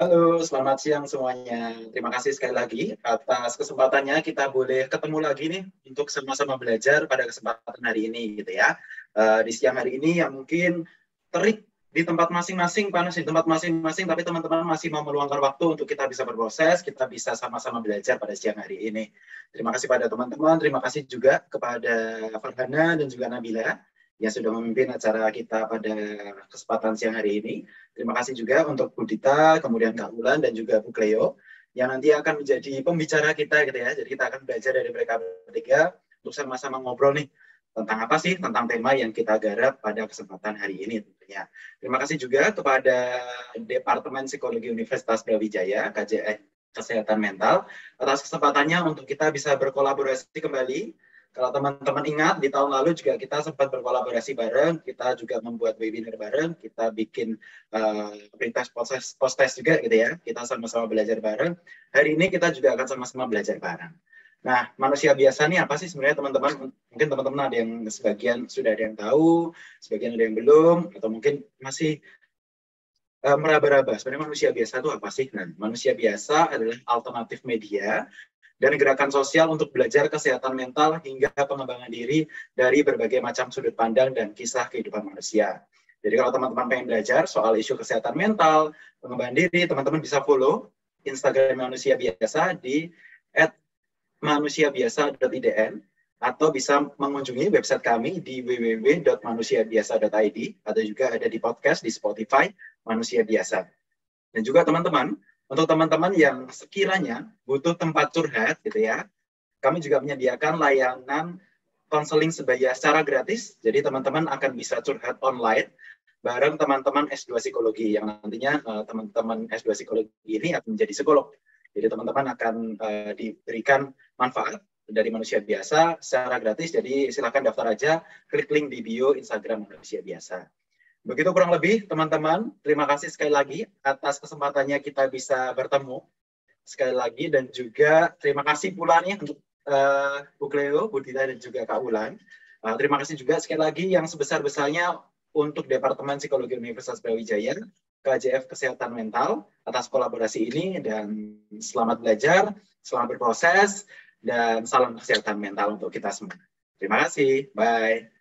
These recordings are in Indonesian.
Halo, selamat siang semuanya. Terima kasih sekali lagi atas kesempatannya kita boleh ketemu lagi nih untuk sama-sama belajar pada kesempatan hari ini gitu ya. Di siang hari ini yang mungkin terik di tempat masing-masing, panas di tempat masing-masing, tapi teman-teman masih mau meluangkan waktu untuk kita bisa berproses, kita bisa sama-sama belajar pada siang hari ini. Terima kasih pada teman-teman, terima kasih juga kepada Farhana dan juga Nabila yang sudah memimpin acara kita pada kesempatan siang hari ini. Terima kasih juga untuk Bu Dita, kemudian Kak Ulan, dan juga Bu Cleo, yang nanti akan menjadi pembicara kita gitu ya. Jadi kita akan belajar dari mereka bertiga untuk sama-sama ngobrol nih tentang apa sih, tentang tema yang kita garap pada kesempatan hari ini tentunya. Terima kasih juga kepada Departemen Psikologi Universitas Brawijaya, KJN Kesehatan Mental, atas kesempatannya untuk kita bisa berkolaborasi kembali. Kalau teman-teman ingat, di tahun lalu juga kita sempat berkolaborasi bareng, kita juga membuat webinar bareng, kita bikin pretest post-test juga gitu ya, kita sama-sama belajar bareng. Hari ini kita juga akan sama-sama belajar bareng. Nah, manusia biasa nih apa sih sebenarnya teman-teman? Mungkin teman-teman ada yang sebagian sudah ada yang tahu, sebagian ada yang belum, atau mungkin masih meraba-raba. Sebenarnya manusia biasa itu apa sih? Nah, manusia biasa adalah alternatif media dan gerakan sosial untuk belajar kesehatan mental hingga pengembangan diri dari berbagai macam sudut pandang dan kisah kehidupan manusia. Jadi kalau teman-teman pengen belajar soal isu kesehatan mental, pengembangan diri, teman-teman bisa follow Instagram manusia biasa di @manusiabiasa.idn atau bisa mengunjungi website kami di www.manusiabiasa.id atau juga ada di podcast di Spotify Manusia Biasa. Dan juga teman-teman, untuk teman-teman yang sekiranya butuh tempat curhat gitu ya, kami juga menyediakan layanan konseling sebaya secara gratis. Jadi teman-teman akan bisa curhat online bareng teman-teman S2 Psikologi yang nantinya teman-teman S2 Psikologi ini akan menjadi psikolog. Jadi teman-teman akan diberikan manfaat dari manusia biasa secara gratis. Jadi silakan daftar aja, klik link di bio Instagram manusia biasa. Begitu kurang lebih, teman-teman. Terima kasih sekali lagi atas kesempatannya kita bisa bertemu sekali lagi, dan juga terima kasih pula nih untuk Bu Cleo, Bu Dita, dan juga Kak Ulan. Terima kasih juga sekali lagi yang sebesar-besarnya untuk Departemen Psikologi Universitas Brawijaya, KJF Kesehatan Mental, atas kolaborasi ini, dan selamat belajar, selamat berproses, dan salam kesehatan mental untuk kita semua. Terima kasih. Bye.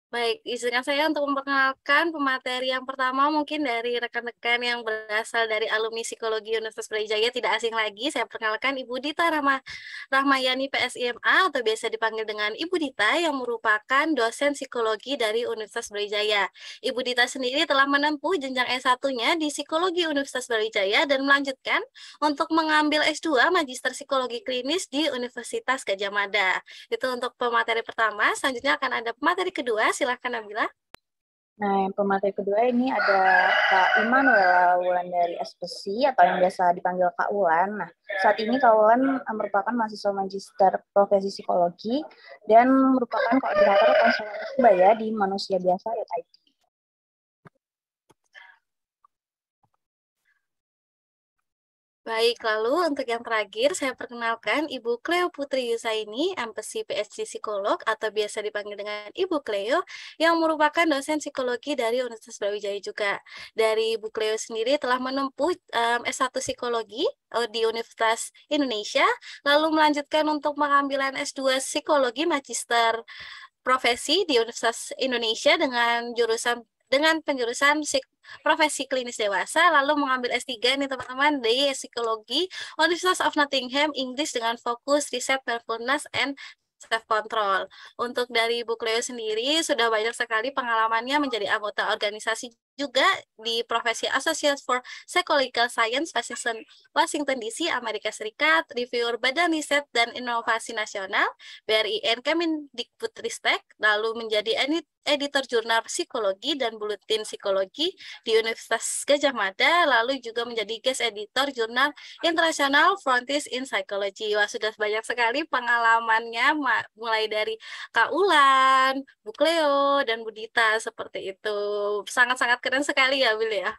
Baik, izinkan saya untuk memperkenalkan pemateri yang pertama mungkin dari rekan-rekan yang berasal dari alumni Psikologi Universitas Brawijaya, tidak asing lagi. Saya perkenalkan Ibu Dita Rahmayani PSIMA atau biasa dipanggil dengan Ibu Dita yang merupakan dosen psikologi dari Universitas Brawijaya. Ibu Dita sendiri telah menempuh jenjang S1-nya di Psikologi Universitas Brawijaya dan melanjutkan untuk mengambil S2 Magister Psikologi Klinis di Universitas Gadjah Mada. Itu untuk pemateri pertama. Selanjutnya akan ada pemateri kedua. Silahkan Nabila. Nah, yang pemateri kedua ini ada Kak Immanuela Wulandari SPC atau yang biasa dipanggil Kak Ulan. Nah, saat ini Kak Ulan merupakan mahasiswa magister profesi psikologi dan merupakan koordinator konselor sebaya di Manusia Biasa.id. Baik, lalu untuk yang terakhir saya perkenalkan Ibu Cleo Putri Yusaini, MPC PhD Psikolog atau biasa dipanggil dengan Ibu Cleo, yang merupakan dosen psikologi dari Universitas Brawijaya juga. Dari Ibu Cleo sendiri telah menempuh S1 Psikologi di Universitas Indonesia, lalu melanjutkan untuk pengambilan S2 Psikologi Magister Profesi di Universitas Indonesia dengan penjurusan profesi klinis dewasa, lalu mengambil S3 nih teman-teman di psikologi University of Nottingham, Inggris dengan fokus riset mindfulness and self-control. Untuk dari Bu Cleo sendiri, sudah banyak sekali pengalamannya menjadi anggota organisasi juga di profesi Associate for Psychological Science Washington DC, Amerika Serikat, reviewer Badan Riset dan Inovasi Nasional, BRIN Kemendikbudristek, lalu menjadi editor jurnal psikologi dan buletin psikologi di Universitas Gadjah Mada, lalu juga menjadi guest editor jurnal internasional Frontiers in Psychology. Wah, sudah banyak sekali pengalamannya, mulai dari Kak Ulan, Bu Cleo, dan Bu Dita, seperti itu. Sangat-sangat keren sekali ya, Bil ya.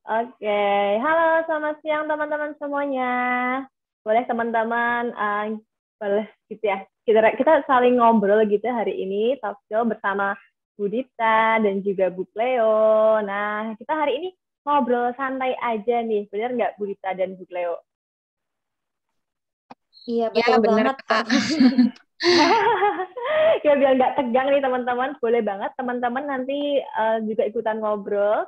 Oke, halo selamat siang teman-teman semuanya. Boleh teman-teman, boleh gitu ya, kita saling ngobrol gitu hari ini, talk show bersama Bu Dita dan juga Bu Cleo. Nah, kita hari ini ngobrol santai aja nih, bener nggak Bu Dita dan Bu Cleo? Iya, Ya, betul bener, banget, Kak. Ya biar nggak tegang nih teman-teman, boleh banget teman-teman nanti juga ikutan ngobrol,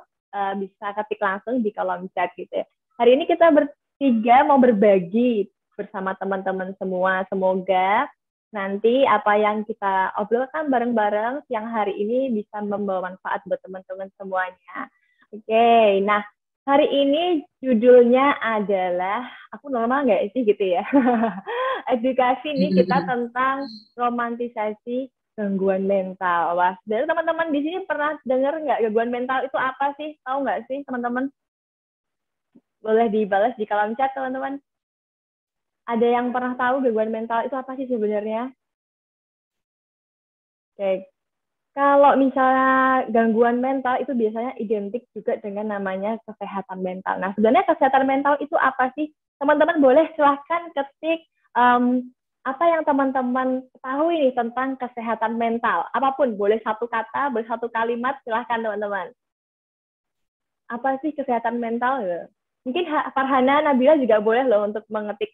bisa ketik langsung di kolom chat gitu ya. Hari ini kita bertiga mau berbagi bersama teman-teman semua. Semoga nanti apa yang kita obrolkan bareng-bareng siang hari ini bisa membawa manfaat buat teman-teman semuanya. Oke, nah hari ini judulnya adalah, aku normal nggak sih gitu ya? Edukasi nih kita tentang romantisasi gangguan mental. Wah, dari teman-teman di sini pernah dengar nggak gangguan mental itu apa sih? Tahu nggak sih teman-teman? Boleh dibalas di kolom chat teman-teman. Ada yang pernah tahu gangguan mental itu apa sih sebenarnya? Oke, kalau misalnya gangguan mental itu biasanya identik juga dengan namanya kesehatan mental. Nah, sebenarnya kesehatan mental itu apa sih? Teman-teman boleh silahkan ketik apa yang teman-teman ketahui nih tentang kesehatan mental. Apapun, boleh satu kata, boleh satu kalimat, silahkan teman-teman. Apa sih kesehatan mental? Mungkin Farhana, Nabila juga boleh loh untuk mengetik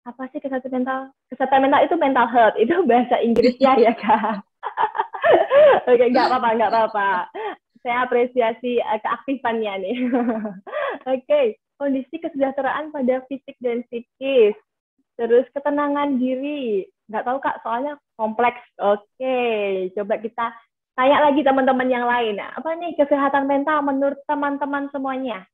apa sih kesehatan mental? Kesehatan mental itu mental health, itu bahasa Inggrisnya ya Kak. Oke, nggak apa-apa. Saya apresiasi keaktifannya nih. Oke, kondisi kesejahteraan pada fisik dan psikis. Terus ketenangan diri. Nggak tahu Kak, soalnya kompleks. Oke, coba kita tanya lagi teman-teman yang lain. Nah, apa nih kesehatan mental menurut teman-teman semuanya?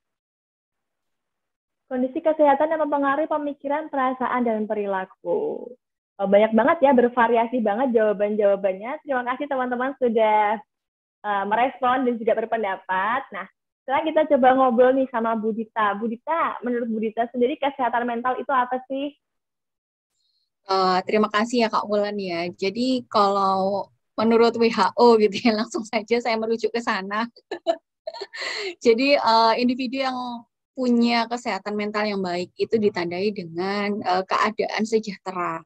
Kondisi kesehatan yang mempengaruhi pemikiran, perasaan, dan perilaku. Banyak banget ya, bervariasi banget jawaban-jawabannya. Terima kasih teman-teman sudah merespon dan juga berpendapat. Nah, sekarang kita coba ngobrol nih sama Bu Dita. Bu Dita, menurut Bu Dita sendiri kesehatan mental itu apa sih? Terima kasih ya Kak Wulan ya. Jadi kalau menurut WHO gitu ya, langsung saja saya merujuk ke sana. Jadi individu yang punya kesehatan mental yang baik itu ditandai dengan keadaan sejahtera,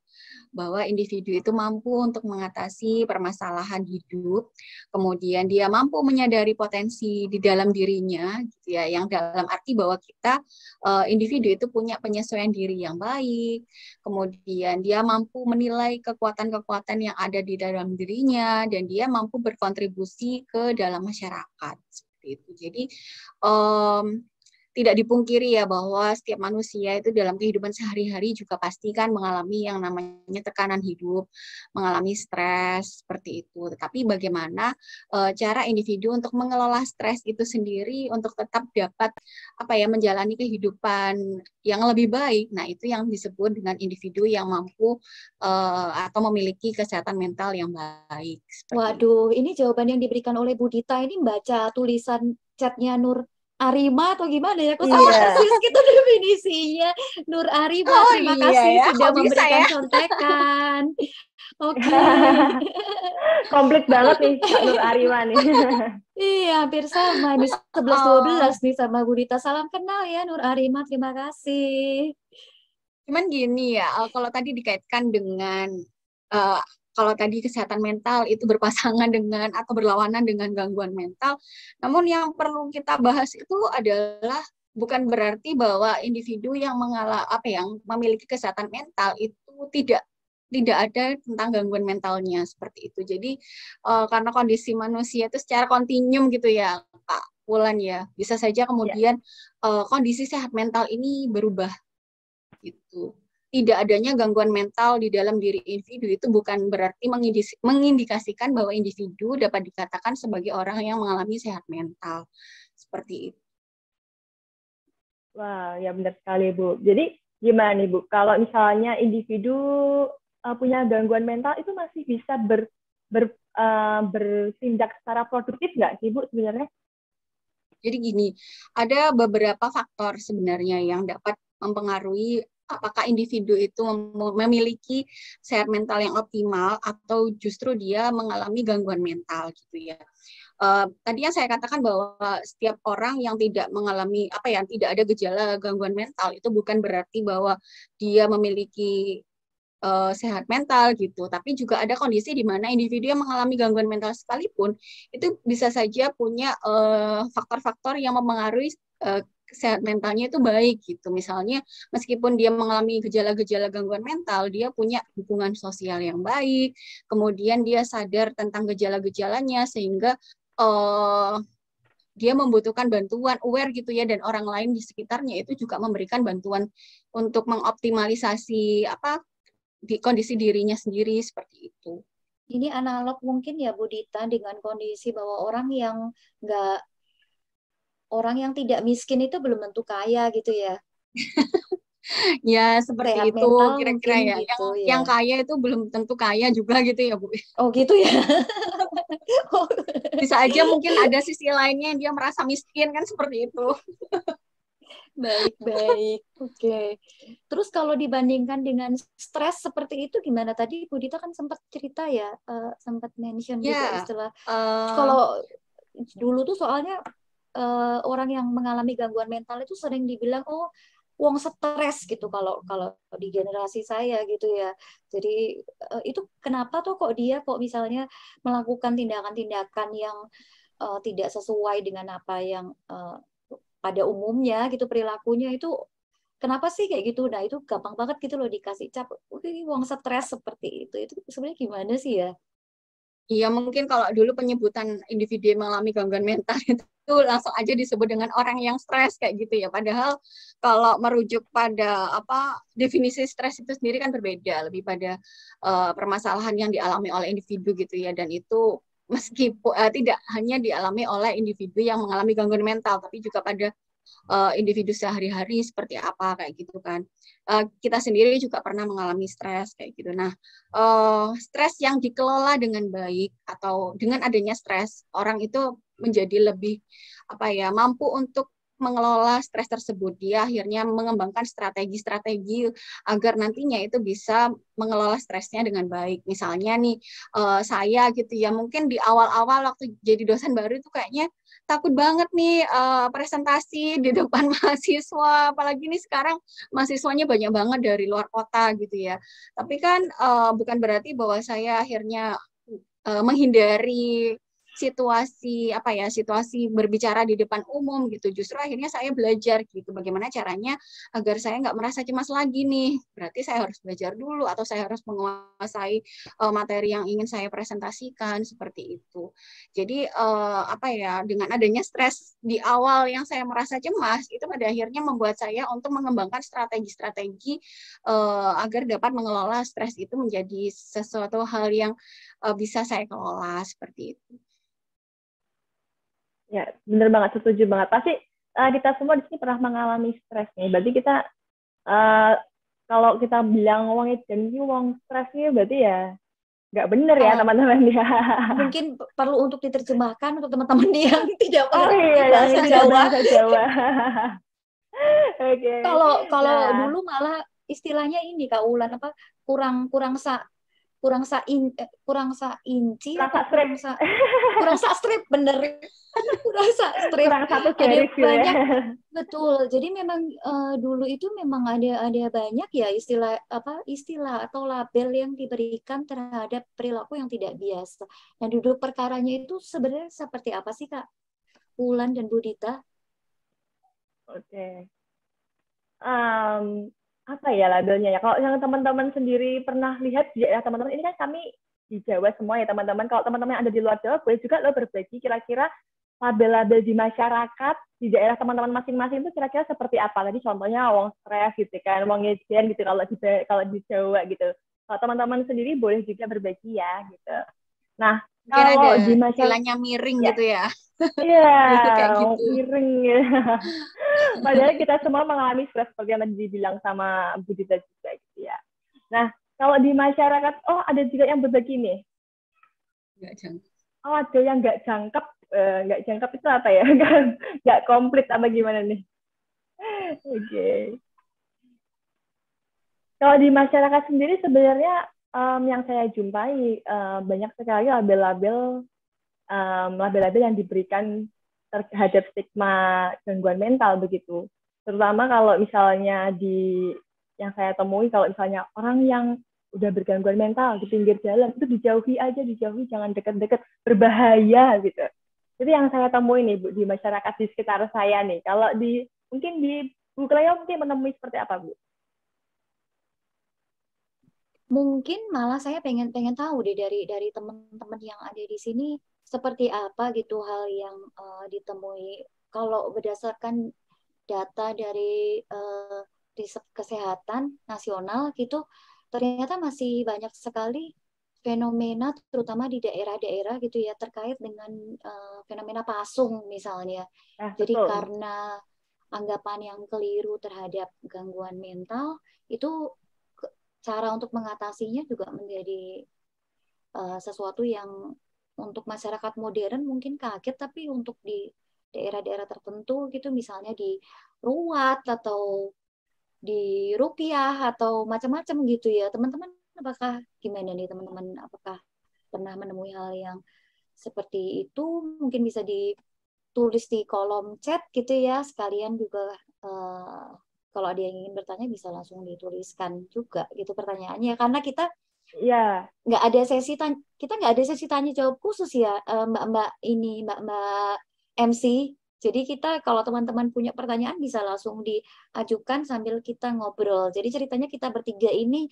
bahwa individu itu mampu untuk mengatasi permasalahan hidup, kemudian dia mampu menyadari potensi di dalam dirinya, gitu ya, yang dalam arti bahwa kita individu itu punya penyesuaian diri yang baik, kemudian dia mampu menilai kekuatan-kekuatan yang ada di dalam dirinya, dan dia mampu berkontribusi ke dalam masyarakat. Itu. Jadi tidak dipungkiri ya bahwa setiap manusia itu dalam kehidupan sehari-hari juga pasti kan mengalami yang namanya tekanan hidup, mengalami stres seperti itu. Tetapi bagaimana cara individu untuk mengelola stres itu sendiri untuk tetap dapat menjalani kehidupan yang lebih baik. Nah, itu yang disebut dengan individu yang mampu atau memiliki kesehatan mental yang baik. Waduh, ini jawaban yang diberikan oleh Bu Dita ini baca tulisan chatnya Nur Arima atau gimana ya? Kok sama persis gitu definisinya. Nur Arima, terima kasih ya, sudah memberikan contekan. Oke. Komplit banget nih Kak Nur Arima nih. Iya, hampir sama. Ini 11-12 nih sama Bu Dita. Salam kenal ya Nur Arima, terima kasih. Cuman gini ya, kalau tadi dikaitkan dengan kalau tadi kesehatan mental itu berpasangan dengan atau berlawanan dengan gangguan mental, namun yang perlu kita bahas itu adalah bukan berarti bahwa individu yang memiliki kesehatan mental itu tidak ada tentang gangguan mentalnya seperti itu. Jadi karena kondisi manusia itu secara kontinum gitu ya, Kak Wulan ya, bisa saja kemudian kondisi sehat mental ini berubah gitu. Tidak adanya gangguan mental di dalam diri individu itu bukan berarti mengindikasikan bahwa individu dapat dikatakan sebagai orang yang mengalami sehat mental. Seperti itu. Wah, ya benar sekali, Bu. Jadi gimana nih, Bu? Kalau misalnya individu punya gangguan mental itu masih bisa bertindak secara produktif nggak sih, Bu, sebenarnya? Jadi gini, ada beberapa faktor sebenarnya yang dapat mempengaruhi apakah individu itu memiliki sehat mental yang optimal atau justru dia mengalami gangguan mental gitu ya. Tadi yang saya katakan bahwa setiap orang yang tidak mengalami tidak ada gejala gangguan mental itu bukan berarti bahwa dia memiliki sehat mental gitu. Tapi juga ada kondisi di mana individu yang mengalami gangguan mental sekalipun itu bisa saja punya faktor-faktor yang mempengaruhi sehat mentalnya itu baik gitu. Misalnya meskipun dia mengalami gejala-gejala gangguan mental, dia punya hubungan sosial yang baik, kemudian dia sadar tentang gejala-gejalanya sehingga dia membutuhkan bantuan, aware gitu ya, dan orang lain di sekitarnya itu juga memberikan bantuan untuk mengoptimalisasi di kondisi dirinya sendiri seperti itu. Ini analog mungkin ya Bu Dita dengan kondisi bahwa orang yang tidak miskin itu belum tentu kaya gitu ya. Ya seperti Sehat itu mental kira-kira mungkin ya. gitu Yang ya. kaya itu belum tentu kaya juga gitu ya Bu. Oh gitu ya. Bisa aja mungkin ada sisi lainnya yang dia merasa miskin kan seperti itu. Baik. Oke. Terus kalau dibandingkan dengan stres seperti itu gimana? Tadi Bu Dita kan sempat cerita ya, sempat mention juga Ya, istilah. Kalau dulu tuh soalnya orang yang mengalami gangguan mental itu sering dibilang, oh, wong stres gitu kalau di generasi saya gitu ya. Jadi itu kenapa tuh kok dia misalnya melakukan tindakan-tindakan yang tidak sesuai dengan apa yang pada umumnya gitu perilakunya itu kenapa sih kayak gitu? Nah itu gampang banget gitu loh dikasih cap, wong stres seperti itu. Itu sebenarnya gimana sih ya? iya mungkin kalau dulu penyebutan individu yang mengalami gangguan mental itu langsung aja disebut dengan orang yang stres kayak gitu ya. Padahal kalau merujuk pada definisi stres itu sendiri kan berbeda, lebih pada permasalahan yang dialami oleh individu gitu ya. Dan itu meskipun tidak hanya dialami oleh individu yang mengalami gangguan mental, tapi juga pada individu sehari-hari seperti apa kayak gitu kan. Kita sendiri juga pernah mengalami stres kayak gitu. Nah, stres yang dikelola dengan baik atau dengan adanya stres, orang itu menjadi lebih mampu untuk mengelola stres tersebut. Dia akhirnya mengembangkan strategi-strategi agar nantinya itu bisa mengelola stresnya dengan baik. Misalnya nih, saya gitu ya, mungkin di awal-awal waktu jadi dosen baru itu kayaknya takut banget nih presentasi di depan mahasiswa, apalagi nih sekarang mahasiswanya banyak banget dari luar kota gitu ya. Tapi kan bukan berarti bahwa saya akhirnya menghindari situasi berbicara di depan umum gitu. Justru akhirnya saya belajar gitu bagaimana caranya agar saya nggak merasa cemas lagi nih. Berarti saya harus belajar dulu atau saya harus menguasai materi yang ingin saya presentasikan seperti itu. Jadi dengan adanya stres di awal yang saya merasa cemas itu pada akhirnya membuat saya untuk mengembangkan strategi-strategi agar dapat mengelola stres itu menjadi sesuatu hal yang bisa saya kelola seperti itu. Ya, bener banget, setuju banget. Pasti kita semua di sini pernah mengalami stres nih. Berarti kita kalau kita bilang wong edan wong stres nih berarti ya nggak bener ya teman-teman ya. Mungkin perlu untuk diterjemahkan untuk teman-teman yang tidak mengerti bahasa Jawa. Okay. Kalau dulu malah istilahnya ini Kak Ulan kurang sa strip bener. Kurang sa strip. Kurang satu garis banyak. Ya. Betul. Jadi memang dulu itu memang ada banyak ya istilah atau label yang diberikan terhadap perilaku yang tidak biasa. Dan duduk perkaranya itu sebenarnya seperti apa sih Kak Ulan dan Bu Dita? Oke. Apa ya labelnya ya? Kalau yang teman-teman sendiri pernah lihat ya teman-teman, ini kan kami di Jawa semua ya teman-teman. Kalau teman-teman yang ada di luar Jawa, boleh juga lo berbagi kira-kira label-label di masyarakat di daerah teman-teman masing-masing itu kira-kira seperti apa? Tadi contohnya wong stres gitu kan, wong ngeden gitu kalau di Jawa gitu. Kalau teman-teman sendiri boleh juga berbagi ya gitu. Nah, kalau di masyarakat miring ya. Gitu ya. Iya, gitu. Miring ya. Padahal kita semua mengalami stres seperti yang tadi dibilang sama Bu Dita juga gitu ya. Nah, kalau di masyarakat, ada juga yang berbagi nih. Nggak jangkep. Oh, ada yang nggak jangkep. Nggak jangkep itu apa ya? Nggak komplit apa gimana nih? Oke. Kalau di masyarakat sendiri sebenarnya yang saya jumpai banyak sekali label-label yang diberikan terhadap stigma gangguan mental begitu. Terutama kalau misalnya yang saya temui kalau misalnya orang yang udah bergangguan mental di pinggir jalan, itu dijauhi aja, dijauhi, jangan deket-deket, berbahaya gitu. Itu yang saya temuin nih Bu di masyarakat di sekitar saya nih. Kalau mungkin di Bu Cleo mungkin menemui seperti apa Bu? Mungkin malah saya pengen tahu deh dari teman-teman yang ada di sini seperti apa gitu hal yang ditemui. Kalau berdasarkan data dari riset kesehatan nasional gitu, ternyata masih banyak sekali fenomena terutama di daerah-daerah gitu ya terkait dengan fenomena pasung misalnya. Jadi betul. karena anggapan yang keliru terhadap gangguan mental itu cara untuk mengatasinya juga menjadi sesuatu yang untuk masyarakat modern mungkin kaget, tapi untuk di daerah-daerah tertentu gitu, misalnya di Ruat atau di Rupiah atau macam-macam gitu ya. Teman-teman apakah gimana nih teman-teman? Apakah pernah menemui hal yang seperti itu? Mungkin bisa ditulis di kolom chat gitu ya. Sekalian juga kalau ada yang ingin bertanya bisa langsung dituliskan juga gitu pertanyaannya, karena kita nggak ada sesi tanya jawab khusus ya mbak MC. Jadi kita kalau teman-teman punya pertanyaan bisa langsung diajukan sambil kita ngobrol. Jadi ceritanya kita bertiga ini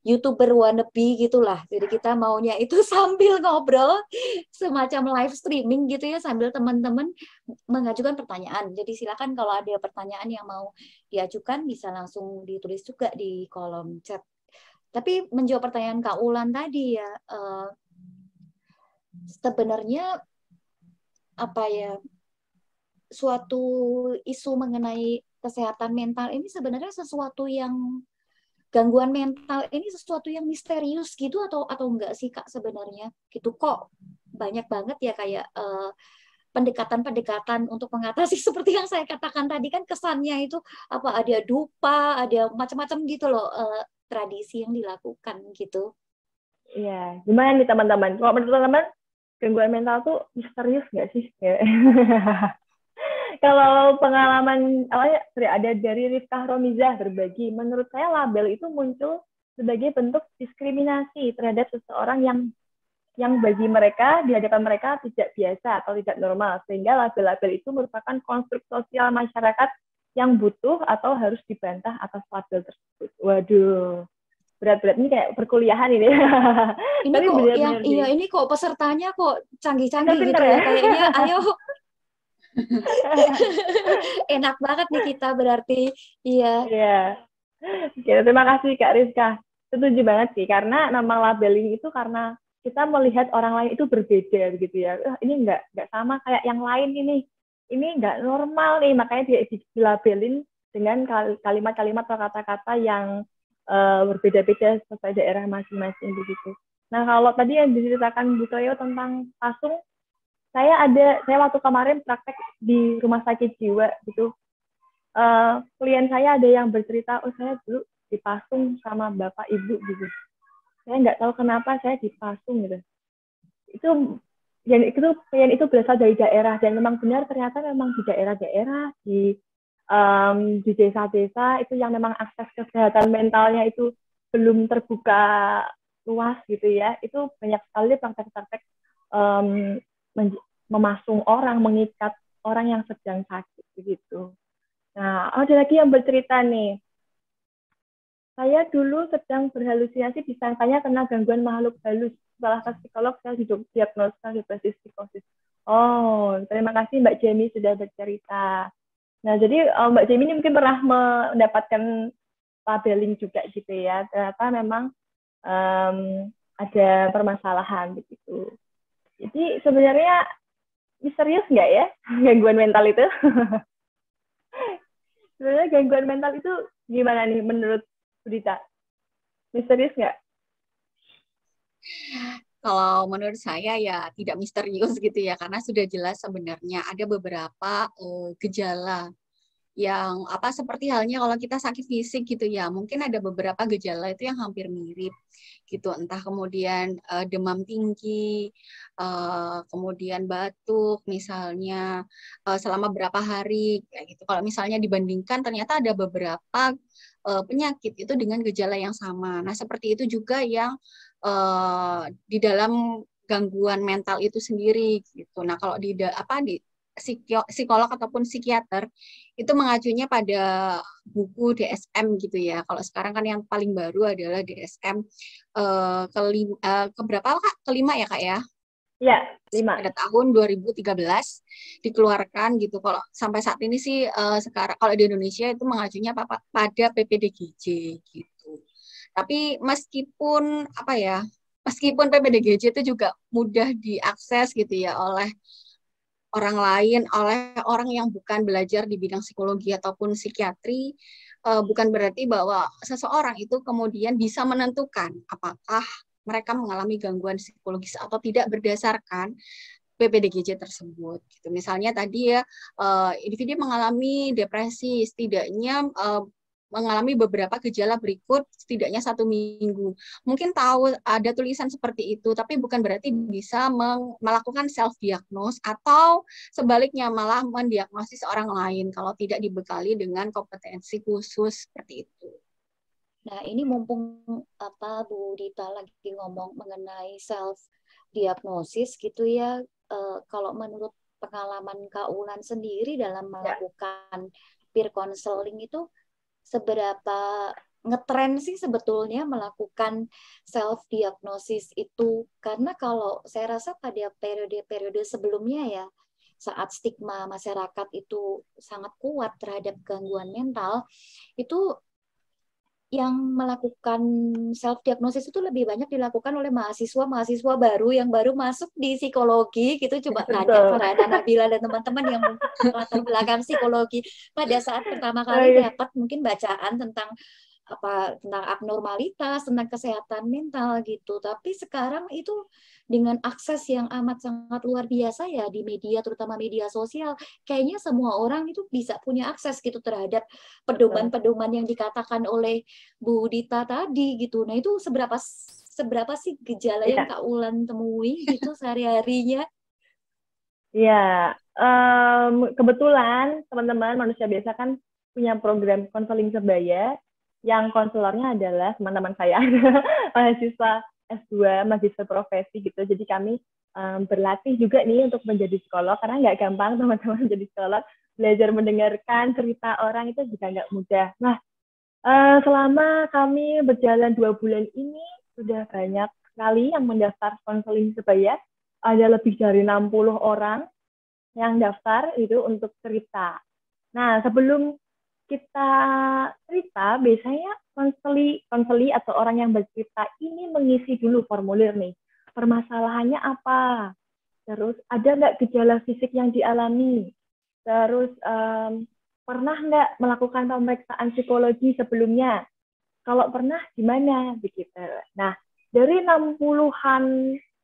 YouTuber wannabe gitulah. Jadi kita maunya itu sambil ngobrol semacam live streaming gitu ya, sambil teman-teman mengajukan pertanyaan. Jadi silakan kalau ada pertanyaan yang mau diajukan bisa langsung ditulis juga di kolom chat. Tapi menjawab pertanyaan Kak Ulan tadi ya, sebenarnya apa ya, suatu isu mengenai kesehatan mental ini sebenarnya sesuatu yang gangguan mental ini sesuatu yang misterius gitu atau enggak sih Kak sebenarnya gitu, kok banyak banget ya kayak pendekatan-pendekatan untuk mengatasi seperti yang saya katakan tadi, kan kesannya itu apa ada dupa, ada macam-macam gitu loh tradisi yang dilakukan gitu. Iya, gimana nih teman-teman? Kalau menurut teman-teman gangguan mental tuh misterius nggak sih? Kalau pengalaman awalnya ada dari Rifkah Romizah berbagi, menurut saya label itu muncul sebagai bentuk diskriminasi terhadap seseorang yang bagi mereka di hadapan mereka tidak biasa atau tidak normal, sehingga label-label itu merupakan konstruk sosial masyarakat yang butuh atau harus dibantah atas label tersebut. Waduh, berat-berat ini kayak perkuliahan ini. Ini tapi kok yang iya ini kok pesertanya kok canggih-canggih gitu ya kayaknya. Ayo. Enak banget nih kita berarti. Iya. Iya. Oke, terima kasih Kak Rizka. Setuju banget sih, karena nama labeling itu karena kita melihat orang lain itu berbeda gitu ya. Ini nggak sama kayak yang lain ini nggak normal nih, makanya dia dilabelin dengan kalimat-kalimat atau kata-kata yang berbeda-beda sesuai daerah masing-masing begitu. Nah, kalau tadi yang diceritakan Bu Cleo tentang pasung, saya waktu kemarin praktek di rumah sakit jiwa gitu. Klien saya ada yang bercerita, saya dulu dipasung sama bapak ibu gitu. Saya nggak tahu kenapa saya dipasung gitu. Itu berasal dari daerah, dan memang benar ternyata memang di daerah-daerah di desa-desa itu yang memang akses kesehatan mentalnya itu belum terbuka luas gitu ya, itu banyak sekali praktek-praktek memasung orang, mengikat orang yang sedang sakit begitu. Nah, ada lagi yang bercerita nih, saya dulu sedang berhalusinasi disangkanya kena gangguan makhluk halus. Setelah ke psikolog, saya didiagnosa depresi psikosis. Oh, terima kasih Mbak Jamie sudah bercerita. Nah, jadi Mbak Jamie ini mungkin pernah mendapatkan labeling juga gitu ya. Ternyata memang ada permasalahan begitu. Jadi sebenarnya misterius nggak ya gangguan mental itu? Sebenarnya gangguan mental itu gimana nih menurut Budita? Misterius nggak? Kalau menurut saya ya tidak misterius gitu ya, karena sudah jelas sebenarnya ada beberapa gejala yang seperti halnya kalau kita sakit fisik gitu ya, mungkin ada beberapa gejala itu yang hampir mirip gitu, entah kemudian demam tinggi, kemudian batuk misalnya selama berapa hari kayak gitu. Kalau misalnya dibandingkan ternyata ada beberapa penyakit itu dengan gejala yang sama. Nah, seperti itu juga yang di dalam gangguan mental itu sendiri gitu. Nah, kalau di psikolog ataupun psikiater itu mengacunya pada buku DSM gitu ya. Kalau sekarang kan yang paling baru adalah DSM keberapa Kak? Kelima ya Kak ya? Ya, 5. Pada tahun 2013 dikeluarkan gitu. Kalau sampai saat ini sih sekarang kalau di Indonesia itu mengacunya pada PPDGJ gitu. Tapi meskipun meskipun PPDGJ itu juga mudah diakses gitu ya oleh orang lain, oleh orang yang bukan belajar di bidang psikologi ataupun psikiatri, bukan berarti bahwa seseorang itu kemudian bisa menentukan apakah mereka mengalami gangguan psikologis atau tidak berdasarkan PPDGJ tersebut. Gitu. Misalnya tadi ya, individu mengalami depresi, setidaknya mengalami beberapa gejala berikut setidaknya 1 minggu. Mungkin tahu ada tulisan seperti itu, tapi bukan berarti bisa melakukan self-diagnose atau sebaliknya malah mendiagnosis orang lain kalau tidak dibekali dengan kompetensi khusus seperti itu. Nah, ini mumpung Bu Dita lagi ngomong mengenai self-diagnosis gitu ya, kalau menurut pengalaman Kak Ulan sendiri dalam melakukan peer counseling itu, seberapa ngetren sih sebetulnya melakukan self diagnosis itu? Karena kalau saya rasa pada periode-periode sebelumnya ya, saat stigma masyarakat itu sangat kuat terhadap gangguan mental, itu yang melakukan self diagnosis itu lebih banyak dilakukan oleh mahasiswa baru yang baru masuk di psikologi gitu. Coba tanya Farhana, Nabila dan teman-teman yang mungkin latar belakang psikologi pada saat pertama kali dapat mungkin bacaan tentang abnormalitas, tentang kesehatan mental gitu. Tapi sekarang itu dengan akses yang amat sangat luar biasa ya di media, terutama media sosial, kayaknya semua orang itu bisa punya akses gitu terhadap pedoman-pedoman yang dikatakan oleh Bu Dita tadi gitu. Nah, itu seberapa sih gejala yang Kak Ulan temui gitu sehari-harinya? Ya, kebetulan teman-teman manusia biasa kan punya program konseling sebaya yang konselornya adalah teman-teman saya, mahasiswa S2, magister profesi gitu. Jadi kami berlatih juga nih untuk menjadi psikolog, karena nggak gampang teman-teman menjadi psikolog. Belajar mendengarkan cerita orang itu juga nggak mudah. Nah, selama kami berjalan 2 bulan ini, sudah banyak sekali yang mendaftar konseling sebaya. Ada lebih dari 60 orang yang daftar itu untuk cerita. Nah, sebelum kita cerita, biasanya konseli atau orang yang bercerita ini mengisi dulu formulir nih. Permasalahannya apa? Terus ada nggak gejala fisik yang dialami? Terus pernah nggak melakukan pemeriksaan psikologi sebelumnya? Kalau pernah, gimana? Begitu. Nah, dari 60-an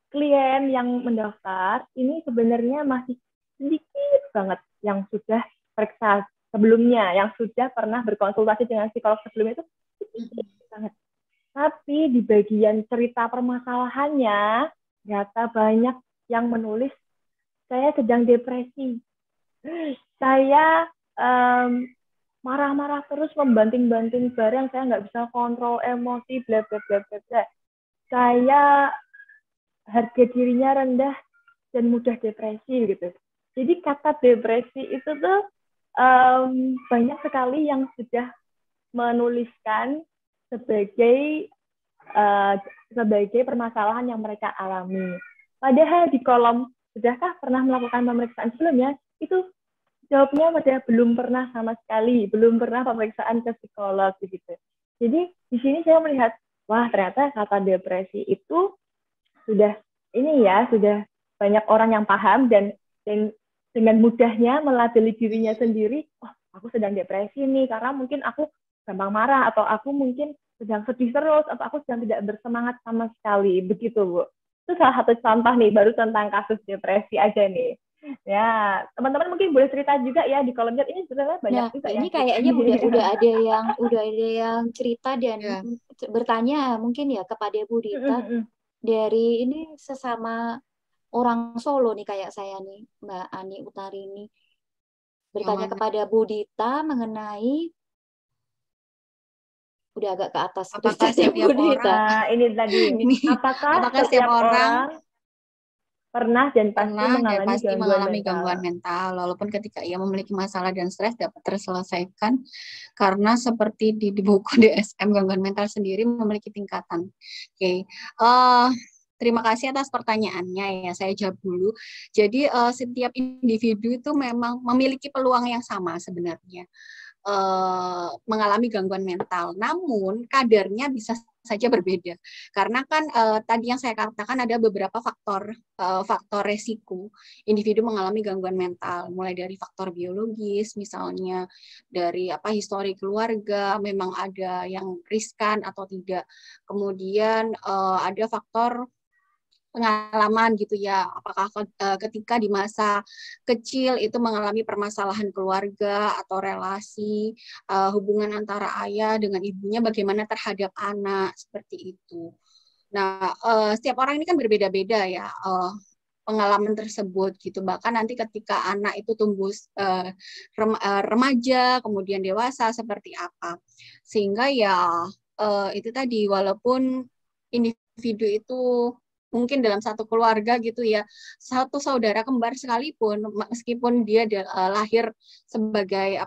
klien yang mendaftar, ini sebenarnya masih sedikit banget yang sudah periksa sebelumnya, yang sudah pernah berkonsultasi dengan psikolog sebelumnya itu sedikit banget. Tapi di bagian cerita permasalahannya, ternyata banyak yang menulis, saya sedang depresi. Saya marah-marah terus, membanting-banting barang, saya nggak bisa kontrol emosi, bla bla bla bla bla. Saya harga dirinya rendah dan mudah depresi gitu. Jadi kata depresi itu tuh banyak sekali yang sudah menuliskan sebagai permasalahan yang mereka alami. Padahal di kolom sudahkah pernah melakukan pemeriksaan sebelumnya, itu jawabnya pada belum pernah sama sekali, belum pernah pemeriksaan ke psikolog gitu. Jadi di sini saya melihat, wah ternyata kata depresi itu sudah banyak orang yang paham dan dengan mudahnya melabeli dirinya sendiri, oh aku sedang depresi nih karena mungkin aku gampang marah, atau aku mungkin sedang sedih terus, atau aku sedang tidak bersemangat sama sekali, begitu Bu. Itu salah satu contoh nih, baru tentang kasus depresi aja nih. Ya, teman-teman mungkin boleh cerita juga ya di kolom chat, ini sebenarnya banyak juga ini ya. kayaknya udah ada yang cerita dan bertanya mungkin ya kepada Bu Dita dari ini sesama orang Solo nih kayak saya nih, Mbak Ani Utarini, bertanya kepada Bu Dita mengenai udah agak ke atas. Apakah setiap orang ini tadi apakah setiap orang pernah dan pasti mengalami gangguan mental, walaupun ketika ia memiliki masalah dan stres dapat terselesaikan, karena seperti di buku DSM gangguan mental sendiri memiliki tingkatan. Oke. Terima kasih atas pertanyaannya ya, saya jawab dulu. Jadi setiap individu itu memang memiliki peluang yang sama sebenarnya mengalami gangguan mental, namun kadarnya bisa saja berbeda. Karena kan tadi yang saya katakan ada beberapa faktor resiko individu mengalami gangguan mental, mulai dari faktor biologis, misalnya dari histori keluarga, memang ada yang riskan atau tidak. Kemudian ada faktor pengalaman gitu ya, apakah ketika di masa kecil itu mengalami permasalahan keluarga atau relasi, hubungan antara ayah dengan ibunya bagaimana terhadap anak, seperti itu. Nah, setiap orang ini kan berbeda-beda ya pengalaman tersebut gitu, bahkan nanti ketika anak itu tumbuh remaja kemudian dewasa seperti apa, sehingga ya itu tadi, walaupun individu itu mungkin dalam satu keluarga gitu ya, satu saudara kembar sekalipun, meskipun dia lahir sebagai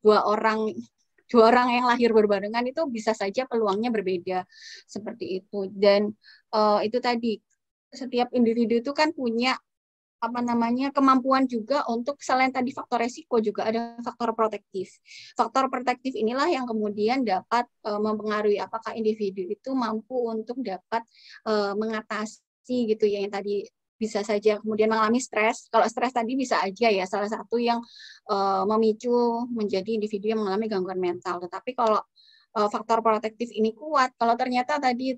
dua orang yang lahir berbarengan, itu bisa saja peluangnya berbeda seperti itu. Dan itu tadi, setiap individu itu kan punya kemampuan juga untuk, selain tadi faktor resiko, juga ada faktor protektif. Faktor protektif inilah yang kemudian dapat mempengaruhi apakah individu itu mampu untuk dapat mengatasi gitu ya, yang tadi bisa saja kemudian mengalami stres. Kalau stres tadi bisa aja ya salah satu yang memicu menjadi individu yang mengalami gangguan mental. Tetapi kalau faktor protektif ini kuat, kalau ternyata tadi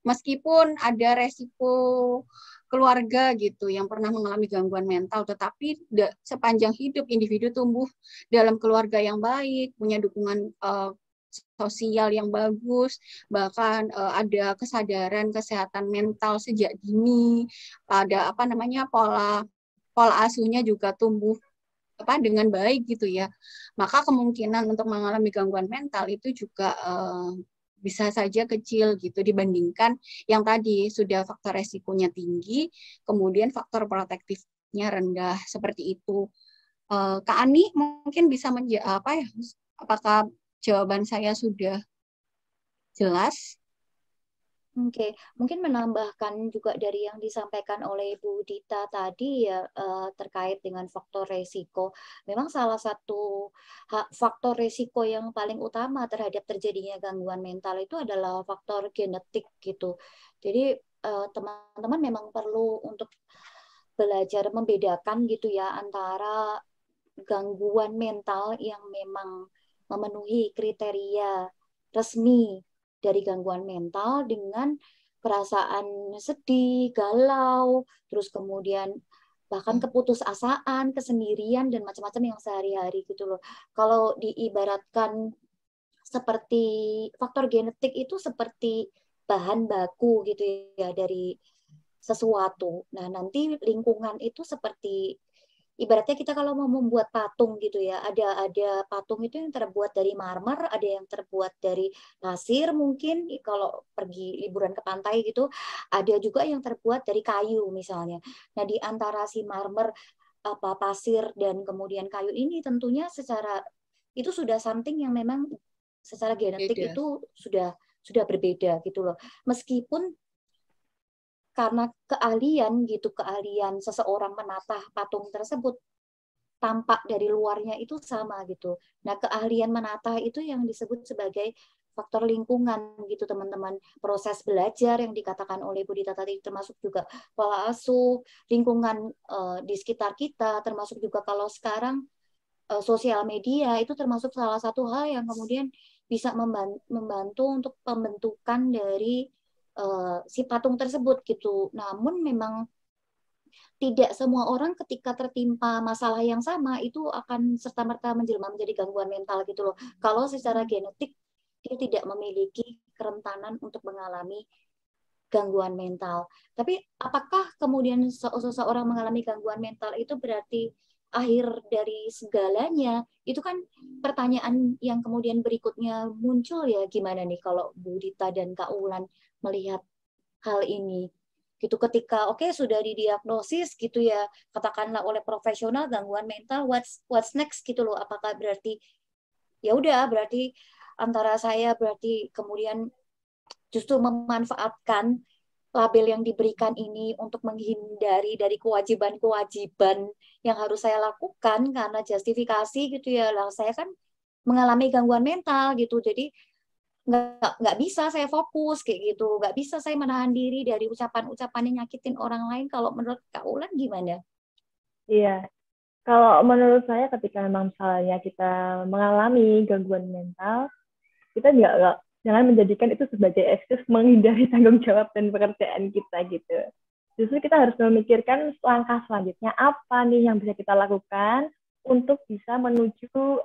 meskipun ada resiko keluarga gitu yang pernah mengalami gangguan mental, tetapi sepanjang hidup individu tumbuh dalam keluarga yang baik, punya dukungan sosial yang bagus, bahkan ada kesadaran kesehatan mental sejak dini, ada pola asuhnya juga tumbuh dengan baik gitu ya, maka kemungkinan untuk mengalami gangguan mental itu juga bisa saja kecil gitu dibandingkan yang tadi sudah faktor resikonya tinggi, kemudian faktor protektifnya rendah, seperti itu. Kak Ani mungkin bisa apakah jawaban saya sudah jelas? Oke, mungkin menambahkan juga dari yang disampaikan oleh Bu Dita tadi ya, terkait dengan faktor resiko. Memang salah satu faktor resiko yang paling utama terhadap terjadinya gangguan mental itu adalah faktor genetik gitu. Jadi teman-teman memang perlu untuk belajar membedakan gitu ya antara gangguan mental yang memang memenuhi kriteria resmi dari gangguan mental dengan perasaan sedih, galau, terus kemudian bahkan keputusasaan, kesendirian, dan macam-macam yang sehari-hari gitu loh. Kalau diibaratkan seperti faktor genetik itu seperti bahan baku gitu ya dari sesuatu. Nah, nanti lingkungan itu seperti ibaratnya kita kalau mau membuat patung gitu ya, ada patung itu yang terbuat dari marmer, ada yang terbuat dari pasir mungkin kalau pergi liburan ke pantai gitu, ada juga yang terbuat dari kayu misalnya. Nah, di antara si marmer, pasir dan kemudian kayu ini tentunya secara itu sudah something yang memang secara genetik itu sudah berbeda gitu loh. Meskipun karena keahlian seseorang menata patung tersebut, tampak dari luarnya itu sama gitu. Nah, keahlian menata itu yang disebut sebagai faktor lingkungan gitu teman-teman. Proses belajar yang dikatakan oleh Bu Dita tadi, termasuk juga pola asuh, lingkungan di sekitar kita, termasuk juga kalau sekarang sosial media itu termasuk salah satu hal yang kemudian bisa membantu untuk pembentukan dari si patung tersebut gitu. Namun memang tidak semua orang ketika tertimpa masalah yang sama itu akan serta-merta menjelma menjadi gangguan mental gitu loh. Kalau secara genetik dia tidak memiliki kerentanan untuk mengalami gangguan mental. Tapi apakah kemudian seseorang mengalami gangguan mental itu berarti akhir dari segalanya? Itu kan pertanyaan yang kemudian berikutnya muncul ya, gimana nih kalau Bu Dita dan Kak Wulan melihat hal ini gitu, ketika sudah didiagnosis gitu ya, katakanlah oleh profesional gangguan mental, what's next gitu loh, apakah berarti ya udah berarti antara saya berarti kemudian justru memanfaatkan label yang diberikan ini untuk menghindari dari kewajiban-kewajiban yang harus saya lakukan karena justifikasi gitu ya, lah saya kan mengalami gangguan mental gitu, jadi nggak bisa saya fokus kayak gitu, nggak bisa saya menahan diri dari ucapan-ucapan yang nyakitin orang lain. Kalau menurut Kak Ulan gimana? Iya, kalau menurut saya ketika memang misalnya kita mengalami gangguan mental, kita jangan menjadikan itu sebagai excuse menghindari tanggung jawab dan pekerjaan kita gitu. Justru kita harus memikirkan langkah selanjutnya apa nih yang bisa kita lakukan untuk bisa menuju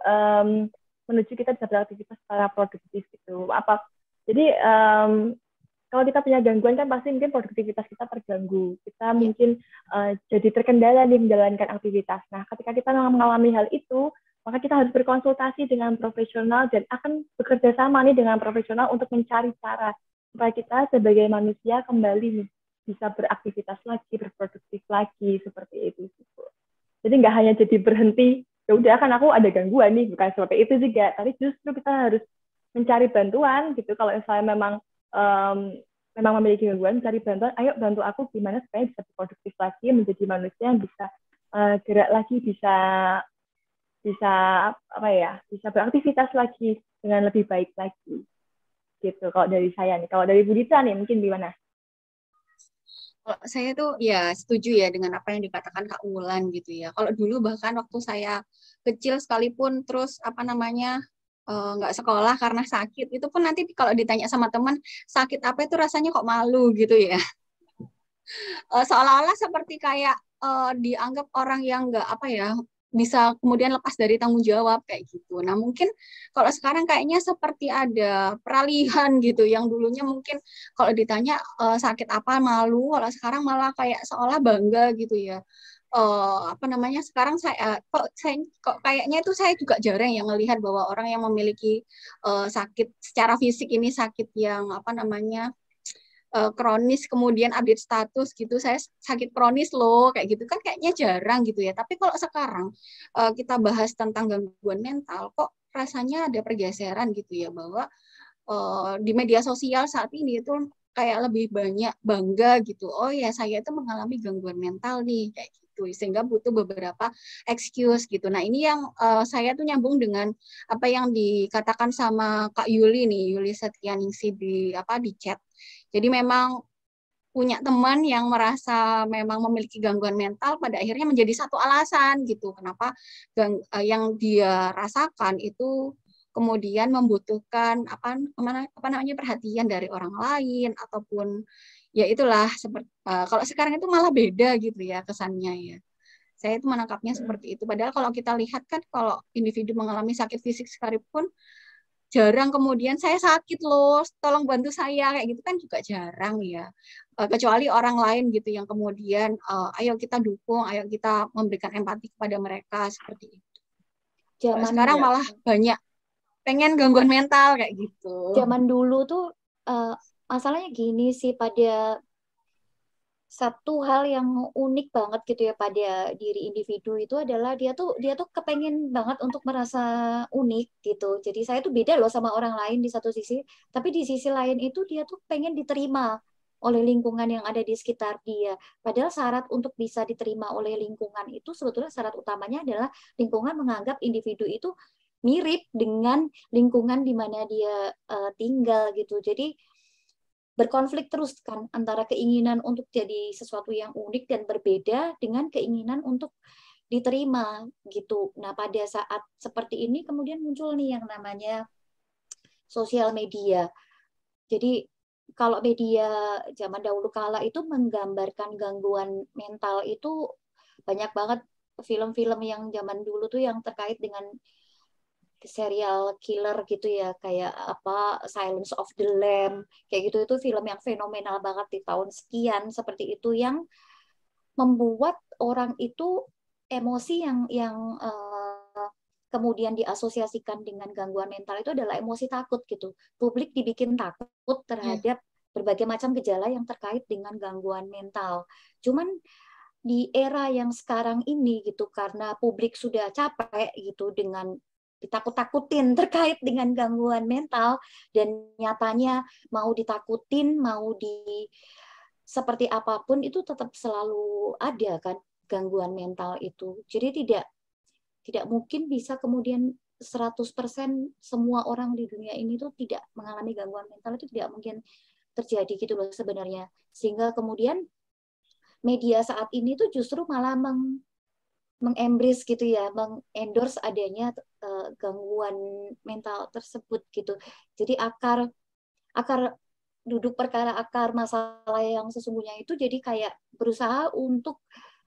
kita bisa beraktivitas secara produktif gitu. Jadi kalau kita punya gangguan kan pasti mungkin produktivitas kita terganggu. Kita mungkin jadi terkendala nih menjalankan aktivitas. Nah, ketika kita mengalami hal itu, maka kita harus berkonsultasi dengan profesional dan akan bekerja sama nih dengan profesional untuk mencari cara supaya kita sebagai manusia kembali bisa beraktivitas lagi, berproduktif lagi, seperti itu. Jadi nggak hanya jadi berhenti, ya udah kan aku ada gangguan nih, bukan seperti itu juga. Tapi justru kita harus mencari bantuan gitu. Kalau misalnya memang memiliki gangguan, cari bantuan, ayo bantu aku gimana supaya bisa produktif lagi, menjadi manusia yang bisa gerak lagi, bisa beraktivitas lagi dengan lebih baik lagi. Gitu kalau dari saya nih. Kalau dari Bu Dita nih mungkin gimana? Kalau saya tuh ya setuju ya dengan apa yang dikatakan Kak Wulan gitu ya. Kalau dulu bahkan waktu saya kecil sekalipun terus nggak sekolah karena sakit, itu pun nanti kalau ditanya sama teman sakit apa itu rasanya kok malu gitu ya. Seolah-olah seperti kayak dianggap orang yang nggak bisa kemudian lepas dari tanggung jawab kayak gitu. Nah mungkin kalau sekarang kayaknya seperti ada peralihan gitu, yang dulunya mungkin kalau ditanya sakit apa malu, kalau sekarang malah kayak seolah bangga gitu ya. Sekarang kok kayaknya itu saya juga jarang yang melihat bahwa orang yang memiliki sakit secara fisik ini sakit yang kronis kemudian update status gitu, saya sakit kronis loh kayak gitu kan kayaknya jarang gitu ya. Tapi kalau sekarang kita bahas tentang gangguan mental, kok rasanya ada pergeseran gitu ya, bahwa di media sosial saat ini itu kayak lebih banyak bangga gitu, oh ya saya itu mengalami gangguan mental nih kayak gitu, sehingga butuh beberapa excuse gitu. Nah ini yang saya tuh nyambung dengan apa yang dikatakan sama Kak Yuli nih, Yuli Setianingsih di chat. Jadi memang punya teman yang merasa memang memiliki gangguan mental pada akhirnya menjadi satu alasan gitu kenapa yang dia rasakan itu kemudian membutuhkan perhatian dari orang lain, ataupun ya itulah seperti kalau sekarang itu malah beda gitu ya kesannya ya. Saya itu menangkapnya seperti itu. Padahal kalau kita lihat kan kalau individu mengalami sakit fisik sekalipun jarang kemudian saya sakit loh, tolong bantu saya kayak gitu kan juga jarang ya. Kecuali orang lain gitu yang kemudian ayo kita dukung, ayo kita memberikan empati kepada mereka seperti itu. Sekarang malah banyak pengen gangguan mental kayak gitu. Zaman dulu tuh masalahnya gini sih, pada satu hal yang unik banget gitu ya pada diri individu itu adalah dia tuh kepengen banget untuk merasa unik gitu. Jadi saya tuh beda loh sama orang lain di satu sisi, tapi di sisi lain itu dia tuh pengen diterima oleh lingkungan yang ada di sekitar dia. Padahal syarat untuk bisa diterima oleh lingkungan itu sebetulnya syarat utamanya adalah lingkungan menganggap individu itu mirip dengan lingkungan di mana dia tinggal gitu. Jadi berkonflik terus kan antara keinginan untuk jadi sesuatu yang unik dan berbeda dengan keinginan untuk diterima gitu. Nah, pada saat seperti ini kemudian muncul nih yang namanya sosial media. Jadi kalau media zaman dahulu kala itu menggambarkan gangguan mental itu banyak banget film-film yang zaman dulu tuh yang terkait dengan serial killer gitu ya, kayak Silence of the Lamb kayak gitu, itu film yang fenomenal banget di tahun sekian seperti itu, yang membuat orang itu emosi yang kemudian diasosiasikan dengan gangguan mental itu adalah emosi takut gitu. Publik dibikin takut terhadap berbagai macam gejala yang terkait dengan gangguan mental. Cuman di era yang sekarang ini gitu, karena publik sudah capek gitu dengan ditakut-takutin terkait dengan gangguan mental, dan nyatanya mau ditakutin, mau di seperti apapun itu tetap selalu ada kan gangguan mental itu. Jadi tidak mungkin bisa kemudian 100% semua orang di dunia ini tuh tidak mengalami gangguan mental, itu tidak mungkin terjadi gitu loh sebenarnya. Sehingga kemudian media saat ini tuh justru malah mengembrace gitu ya, mengendorse adanya gangguan mental tersebut gitu. Jadi akar duduk perkara akar masalah yang sesungguhnya itu jadi kayak berusaha untuk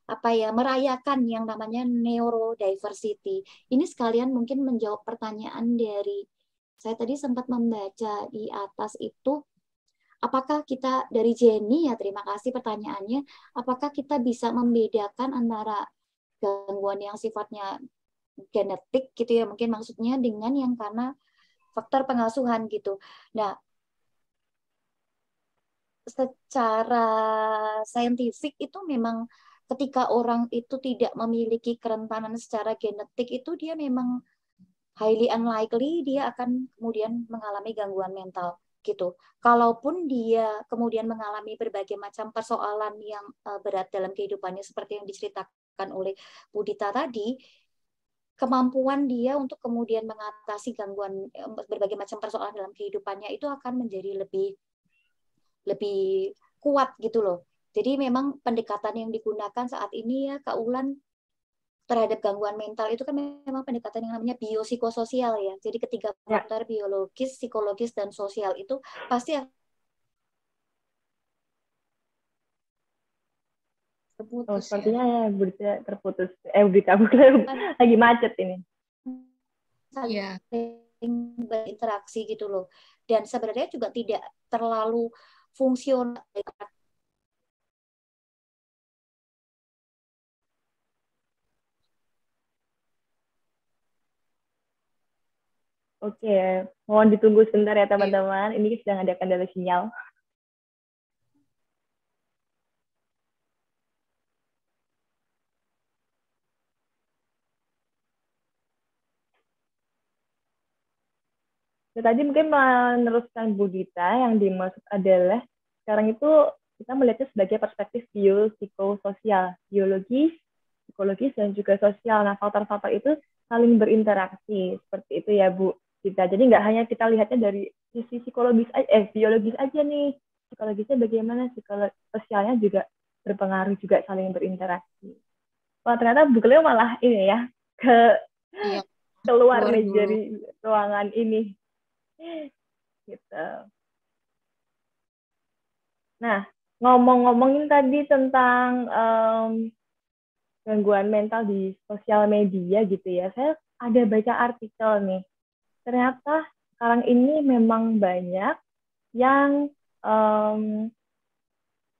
apa ya, merayakan yang namanya neurodiversity. Ini sekalian mungkin menjawab pertanyaan dari saya tadi sempat membaca di atas itu, apakah kita dari Jenny ya, terima kasih pertanyaannya, apakah kita bisa membedakan antara gangguan yang sifatnya genetik gitu ya, mungkin maksudnya, dengan yang karena faktor pengasuhan gitu. Nah, secara saintifik itu memang ketika orang itu tidak memiliki kerentanan secara genetik itu dia memang highly unlikely dia akan kemudian mengalami gangguan mental gitu. Kalaupun dia kemudian mengalami berbagai macam persoalan yang berat dalam kehidupannya seperti yang diceritakan oleh Bu Dita tadi, kemampuan dia untuk kemudian mengatasi gangguan berbagai macam persoalan dalam kehidupannya itu akan menjadi lebih kuat gitu loh. Jadi memang pendekatan yang digunakan saat ini ya Kak Ulan terhadap gangguan mental itu kan memang pendekatan yang namanya biopsikososial ya. Jadi ketiga faktor biologis, psikologis, dan sosial itu pasti terputus. Sepertinya ya berita terputus. Berita lagi macet ini. Iya. Berinteraksi gitu loh. Dan sebenarnya juga tidak terlalu fungsional. Oke, mohon ditunggu sebentar ya teman-teman. Ini sedang ada kendala sinyal. Tadi mungkin meneruskan Bu Dita, yang dimaksud adalah sekarang itu kita melihatnya sebagai perspektif biopsikososial, biologis, psikologis, dan juga sosial. Nah, faktor-faktor itu saling berinteraksi, seperti itu ya Bu Dita. Jadi nggak hanya kita lihatnya dari sisi psikologis, biologis aja nih, psikologisnya bagaimana, sosialnya juga berpengaruh, juga saling berinteraksi. Wah, ternyata Bu Cleo malah ini ya, keluar nih dari ruangan ini. Gitu. Nah, ngomong-ngomongin tadi tentang gangguan mental di sosial media gitu ya, saya ada baca artikel nih. Ternyata sekarang ini memang banyak yang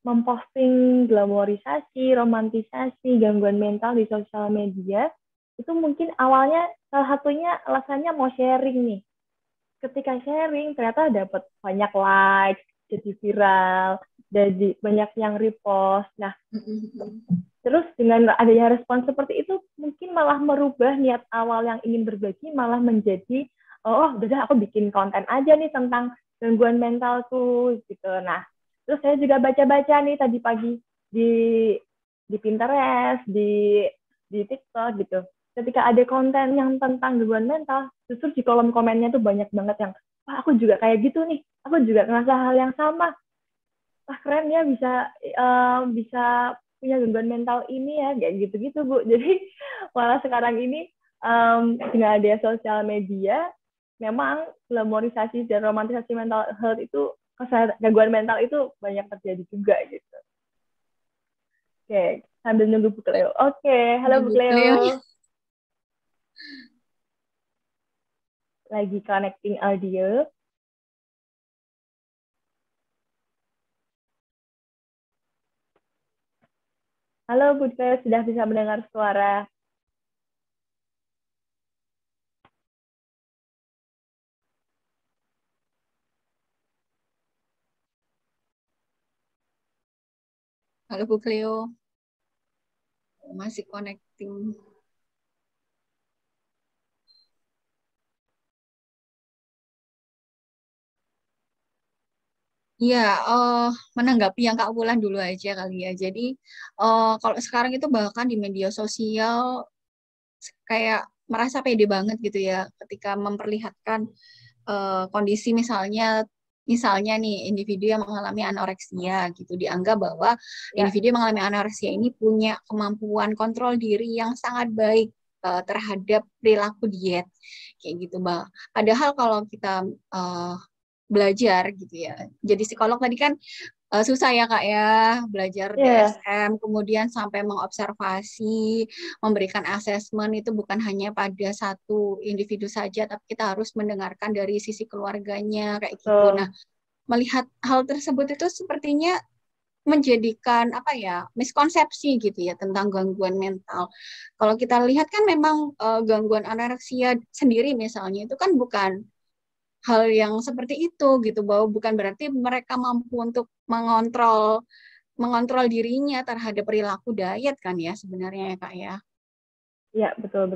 memposting glamorisasi, romantisasi gangguan mental di sosial media. Itu mungkin awalnya salah satunya alasannya mau sharing nih. Ketika sharing ternyata dapat banyak like, jadi viral, jadi banyak yang repost. Nah, terus dengan adanya respon seperti itu mungkin malah merubah niat awal yang ingin berbagi malah menjadi udah aku bikin konten aja nih tentang gangguan mentalku gitu. Nah, terus saya juga baca-baca nih tadi pagi di Pinterest, di TikTok gitu. Ketika ada konten yang tentang gangguan mental, justru di kolom komennya tuh banyak banget yang, wah aku juga kayak gitu nih, aku juga ngerasa hal yang sama. Wah keren ya bisa punya gangguan mental ini ya, kayak gitu-gitu Bu. Jadi malah sekarang ini dengan ada sosial media, memang glamorisasi dan romantisasi mental health itu, gangguan mental itu banyak terjadi juga gitu. Oke, sambil nunggu Bu Cleo. Oke, halo Bu Cleo. Lagi connecting audio. Halo Bu Cleo, sudah bisa mendengar suara? Halo Bu Cleo, masih connecting. Iya, menanggapi yang Kak Wulan dulu aja kali ya. Jadi, kalau sekarang itu bahkan di media sosial kayak merasa pede banget gitu ya, ketika memperlihatkan kondisi misalnya nih individu yang mengalami anoreksia gitu, dianggap bahwa individu yang mengalami anoreksia ini punya kemampuan kontrol diri yang sangat baik terhadap perilaku diet kayak gitu, Bang. Padahal kalau kita belajar gitu ya, jadi psikolog tadi kan susah ya Kak ya, belajar DSM, kemudian sampai mengobservasi, memberikan asesmen itu bukan hanya pada satu individu saja, tapi kita harus mendengarkan dari sisi keluarganya kayak gitu. Nah, melihat hal tersebut itu sepertinya menjadikan miskonsepsi gitu ya tentang gangguan mental. Kalau kita lihat kan memang gangguan anoreksia sendiri misalnya itu kan bukan hal yang seperti itu gitu, bahwa bukan berarti mereka mampu untuk mengontrol dirinya terhadap perilaku diet kan ya sebenarnya ya Kak ya. Iya, betul.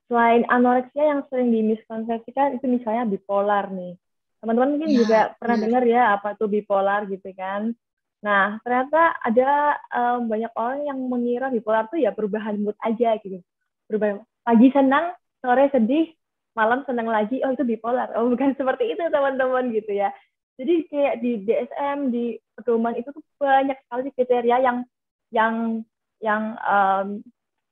Selain anoreksia yang sering dimiskonsepsikan itu misalnya bipolar nih. Teman-teman mungkin juga pernah dengar ya apa itu bipolar gitu kan. Nah, ternyata ada banyak orang yang mengira bipolar itu ya perubahan mood aja gitu. Perubahan pagi senang, sore sedih, malam senang lagi, oh itu bipolar. Oh bukan seperti itu teman-teman gitu ya. Jadi kayak di DSM, di pedoman itu tuh banyak sekali kriteria yang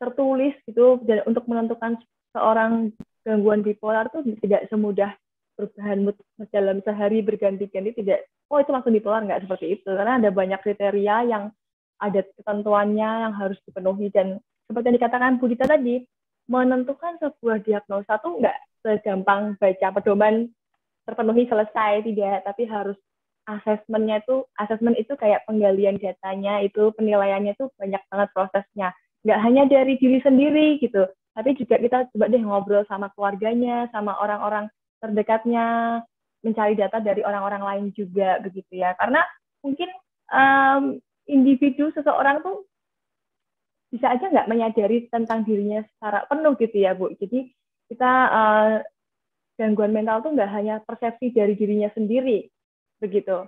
tertulis gitu dan untuk menentukan seorang gangguan bipolar tuh tidak semudah perubahan mood dalam sehari berganti-ganti, tidak itu langsung bipolar, nggak seperti itu, karena ada banyak kriteria yang ada ketentuannya yang harus dipenuhi. Dan seperti yang dikatakan Bu Dita tadi, menentukan sebuah diagnosa tuh nggak segampang baca pedoman terpenuhi selesai, tidak, tapi harus asesmen itu kayak penggalian datanya, itu penilaiannya itu banyak banget prosesnya, nggak hanya dari diri sendiri gitu, tapi juga kita coba deh ngobrol sama keluarganya, sama orang-orang terdekatnya, mencari data dari orang-orang lain juga begitu ya, karena mungkin individu seseorang tuh bisa aja nggak menyadari tentang dirinya secara penuh gitu ya Bu. Jadi kita gangguan mental tuh nggak hanya persepsi dari dirinya sendiri begitu,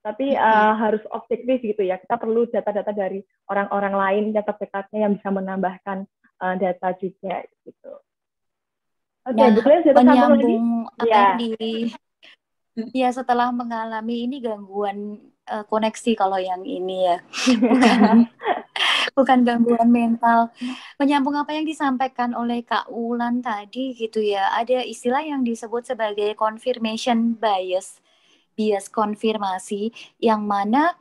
tapi harus objektif gitu ya. Kita perlu data-data dari orang-orang lain yang terdekatnya yang bisa menambahkan data juga gitu. Oke, Bu Cleo sudah menyambung apa ya setelah mengalami ini gangguan koneksi kalau yang ini ya bukan gangguan mental, menyambung apa yang disampaikan oleh Kak Wulan tadi gitu ya, ada istilah yang disebut sebagai confirmation bias konfirmasi, yang mana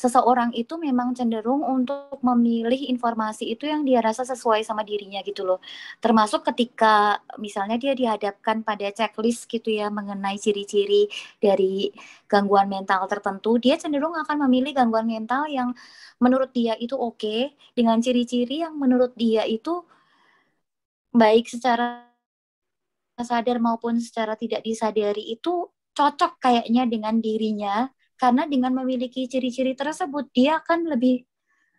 seseorang itu memang cenderung untuk memilih informasi itu yang dia rasa sesuai sama dirinya gitu loh. Termasuk ketika misalnya dia dihadapkan pada checklist gitu ya mengenai ciri-ciri dari gangguan mental tertentu, dia cenderung akan memilih gangguan mental yang menurut dia itu oke, dengan ciri-ciri yang menurut dia itu baik secara sadar maupun secara tidak disadari itu cocok kayaknya dengan dirinya. Karena dengan memiliki ciri-ciri tersebut, dia akan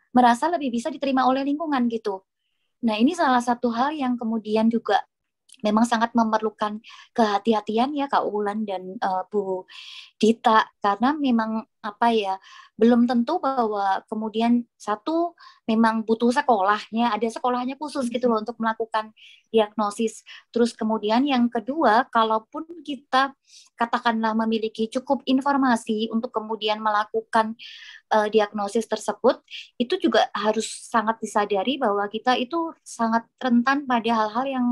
merasa lebih bisa diterima oleh lingkungan gitu. Nah, ini salah satu hal yang kemudian juga memang sangat memerlukan kehati-hatian ya Kak Wulan dan Bu Dita, karena memang belum tentu bahwa kemudian satu memang butuh ada sekolahnya khusus gitu loh untuk melakukan diagnosis. Terus kemudian yang kedua, kalaupun kita katakanlah memiliki cukup informasi untuk kemudian melakukan diagnosis tersebut, itu juga harus sangat disadari bahwa kita itu sangat rentan pada hal-hal yang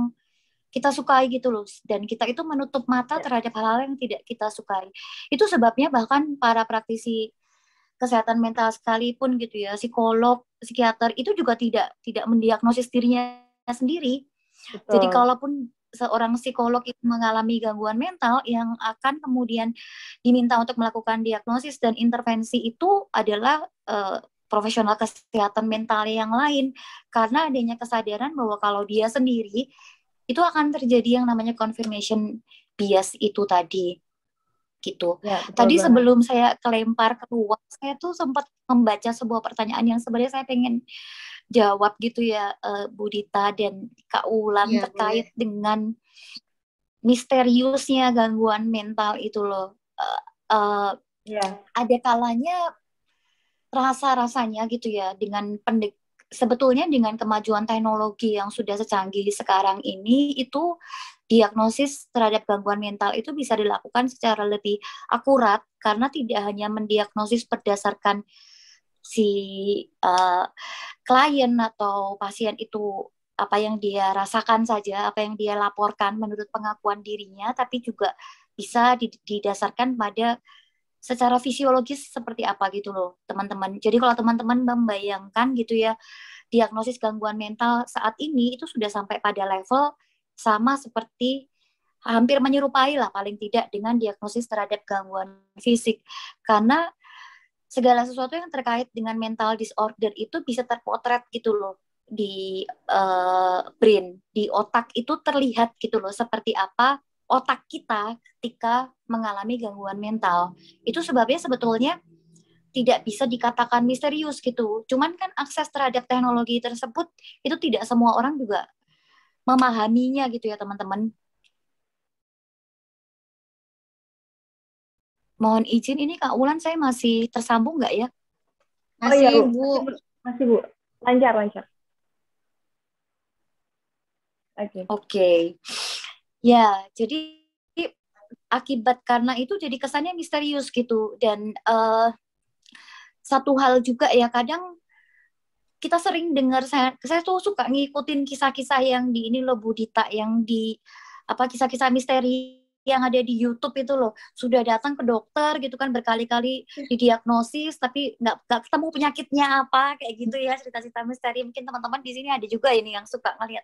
kita sukai gitu loh, dan kita itu menutup mata terhadap hal-hal yang tidak kita sukai. Itu sebabnya bahkan para praktisi kesehatan mental sekalipun gitu ya, psikolog, psikiater itu juga tidak mendiagnosis dirinya sendiri. Betul. Jadi kalaupun seorang psikolog itu mengalami gangguan mental, yang akan kemudian diminta untuk melakukan diagnosis dan intervensi itu adalah profesional kesehatan mental yang lain, karena adanya kesadaran bahwa kalau dia sendiri itu akan terjadi yang namanya confirmation bias itu tadi. gitu. Ya, betul Tadi banget. sebelum saya kelempar keluar, saya tuh sempat membaca sebuah pertanyaan yang sebenarnya saya pengen jawab gitu ya, Bu Dita dan Kak Ulan, Iya, terkait boleh. dengan misteriusnya gangguan mental itu loh. Ya, Ada kalanya rasa-rasanya gitu ya, sebetulnya dengan kemajuan teknologi yang sudah secanggih sekarang ini, itu diagnosis terhadap gangguan mental itu bisa dilakukan secara lebih akurat karena tidak hanya mendiagnosis berdasarkan si klien atau pasien itu apa yang dia rasakan saja, apa yang dia laporkan menurut pengakuan dirinya, tapi juga bisa didasarkan pada secara fisiologis seperti apa gitu loh, teman-teman. Jadi kalau teman-teman membayangkan gitu ya, diagnosis gangguan mental saat ini itu sudah sampai pada level sama seperti hampir menyerupai lah paling tidak dengan diagnosis terhadap gangguan fisik. Karena segala sesuatu yang terkait dengan mental disorder itu bisa terpotret gitu loh di brain, di otak itu terlihat gitu loh seperti apa otak kita ketika mengalami gangguan mental. Itu sebabnya sebetulnya tidak bisa dikatakan misterius gitu. Cuman kan akses terhadap teknologi tersebut itu tidak semua orang juga memahaminya gitu ya teman-teman. Mohon izin ini Kak Ulan, saya masih tersambung nggak ya? oh iya Masih, Bu, Bu. masih Bu, lancar. Oke. Oke. Ya, jadi akibat karena itu jadi kesannya misterius gitu. Dan satu hal juga ya, kadang kita sering dengar, saya tuh suka ngikutin kisah-kisah yang di ini loh Bu Dita, yang di kisah-kisah misteri yang ada di YouTube itu loh, sudah datang ke dokter gitu kan berkali-kali didiagnosis tapi nggak ketemu penyakitnya apa kayak gitu ya, cerita-cerita misteri. Mungkin teman-teman di sini ada juga ini yang suka ngeliat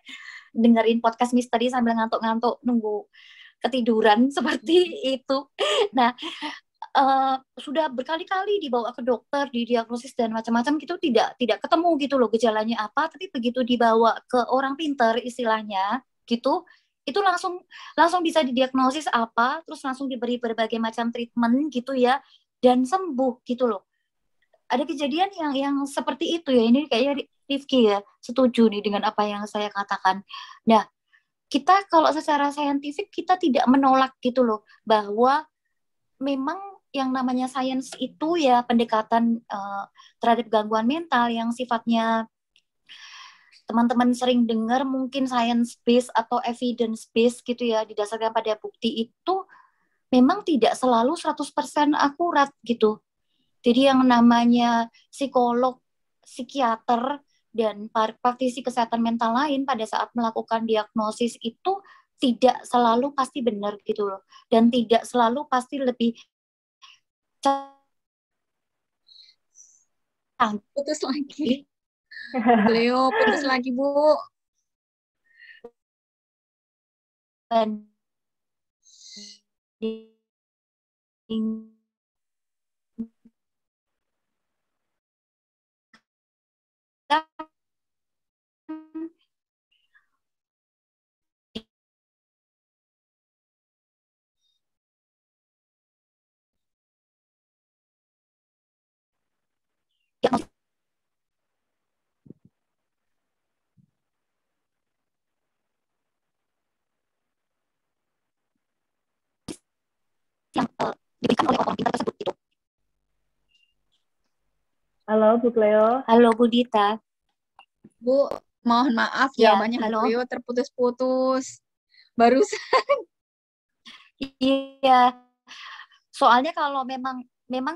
dengerin podcast misteri sambil ngantuk-ngantuk nunggu ketiduran seperti itu. Nah, sudah berkali-kali dibawa ke dokter, didiagnosis dan macam-macam gitu, tidak ketemu gitu loh gejalanya apa, tapi begitu dibawa ke orang pintar istilahnya gitu, itu langsung bisa didiagnosis apa, terus langsung diberi berbagai macam treatment gitu ya, dan sembuh gitu loh. Ada kejadian yang seperti itu ya, ini kayaknya Rifki ya setuju nih dengan apa yang saya katakan. Nah, kita kalau secara saintifik kita tidak menolak gitu loh bahwa memang yang namanya sains itu ya pendekatan terhadap gangguan mental yang sifatnya teman-teman sering dengar mungkin science based atau evidence based gitu ya, didasarkan pada bukti itu memang tidak selalu 100% akurat gitu. Jadi yang namanya psikolog, psikiater, dan praktisi kesehatan mental lain pada saat melakukan diagnosis itu tidak selalu pasti benar gitu loh. Dan tidak selalu pasti lebih Putus lagi. Beliau putus lagi, Bu. yang diberikan oleh orang pintar tersebut itu. Halo Bu Cleo. Halo Bu Dita. Bu, mohon maaf ya, jawabannya halo. Beliau terputus-putus. Barusan. Iya. Soalnya kalau memang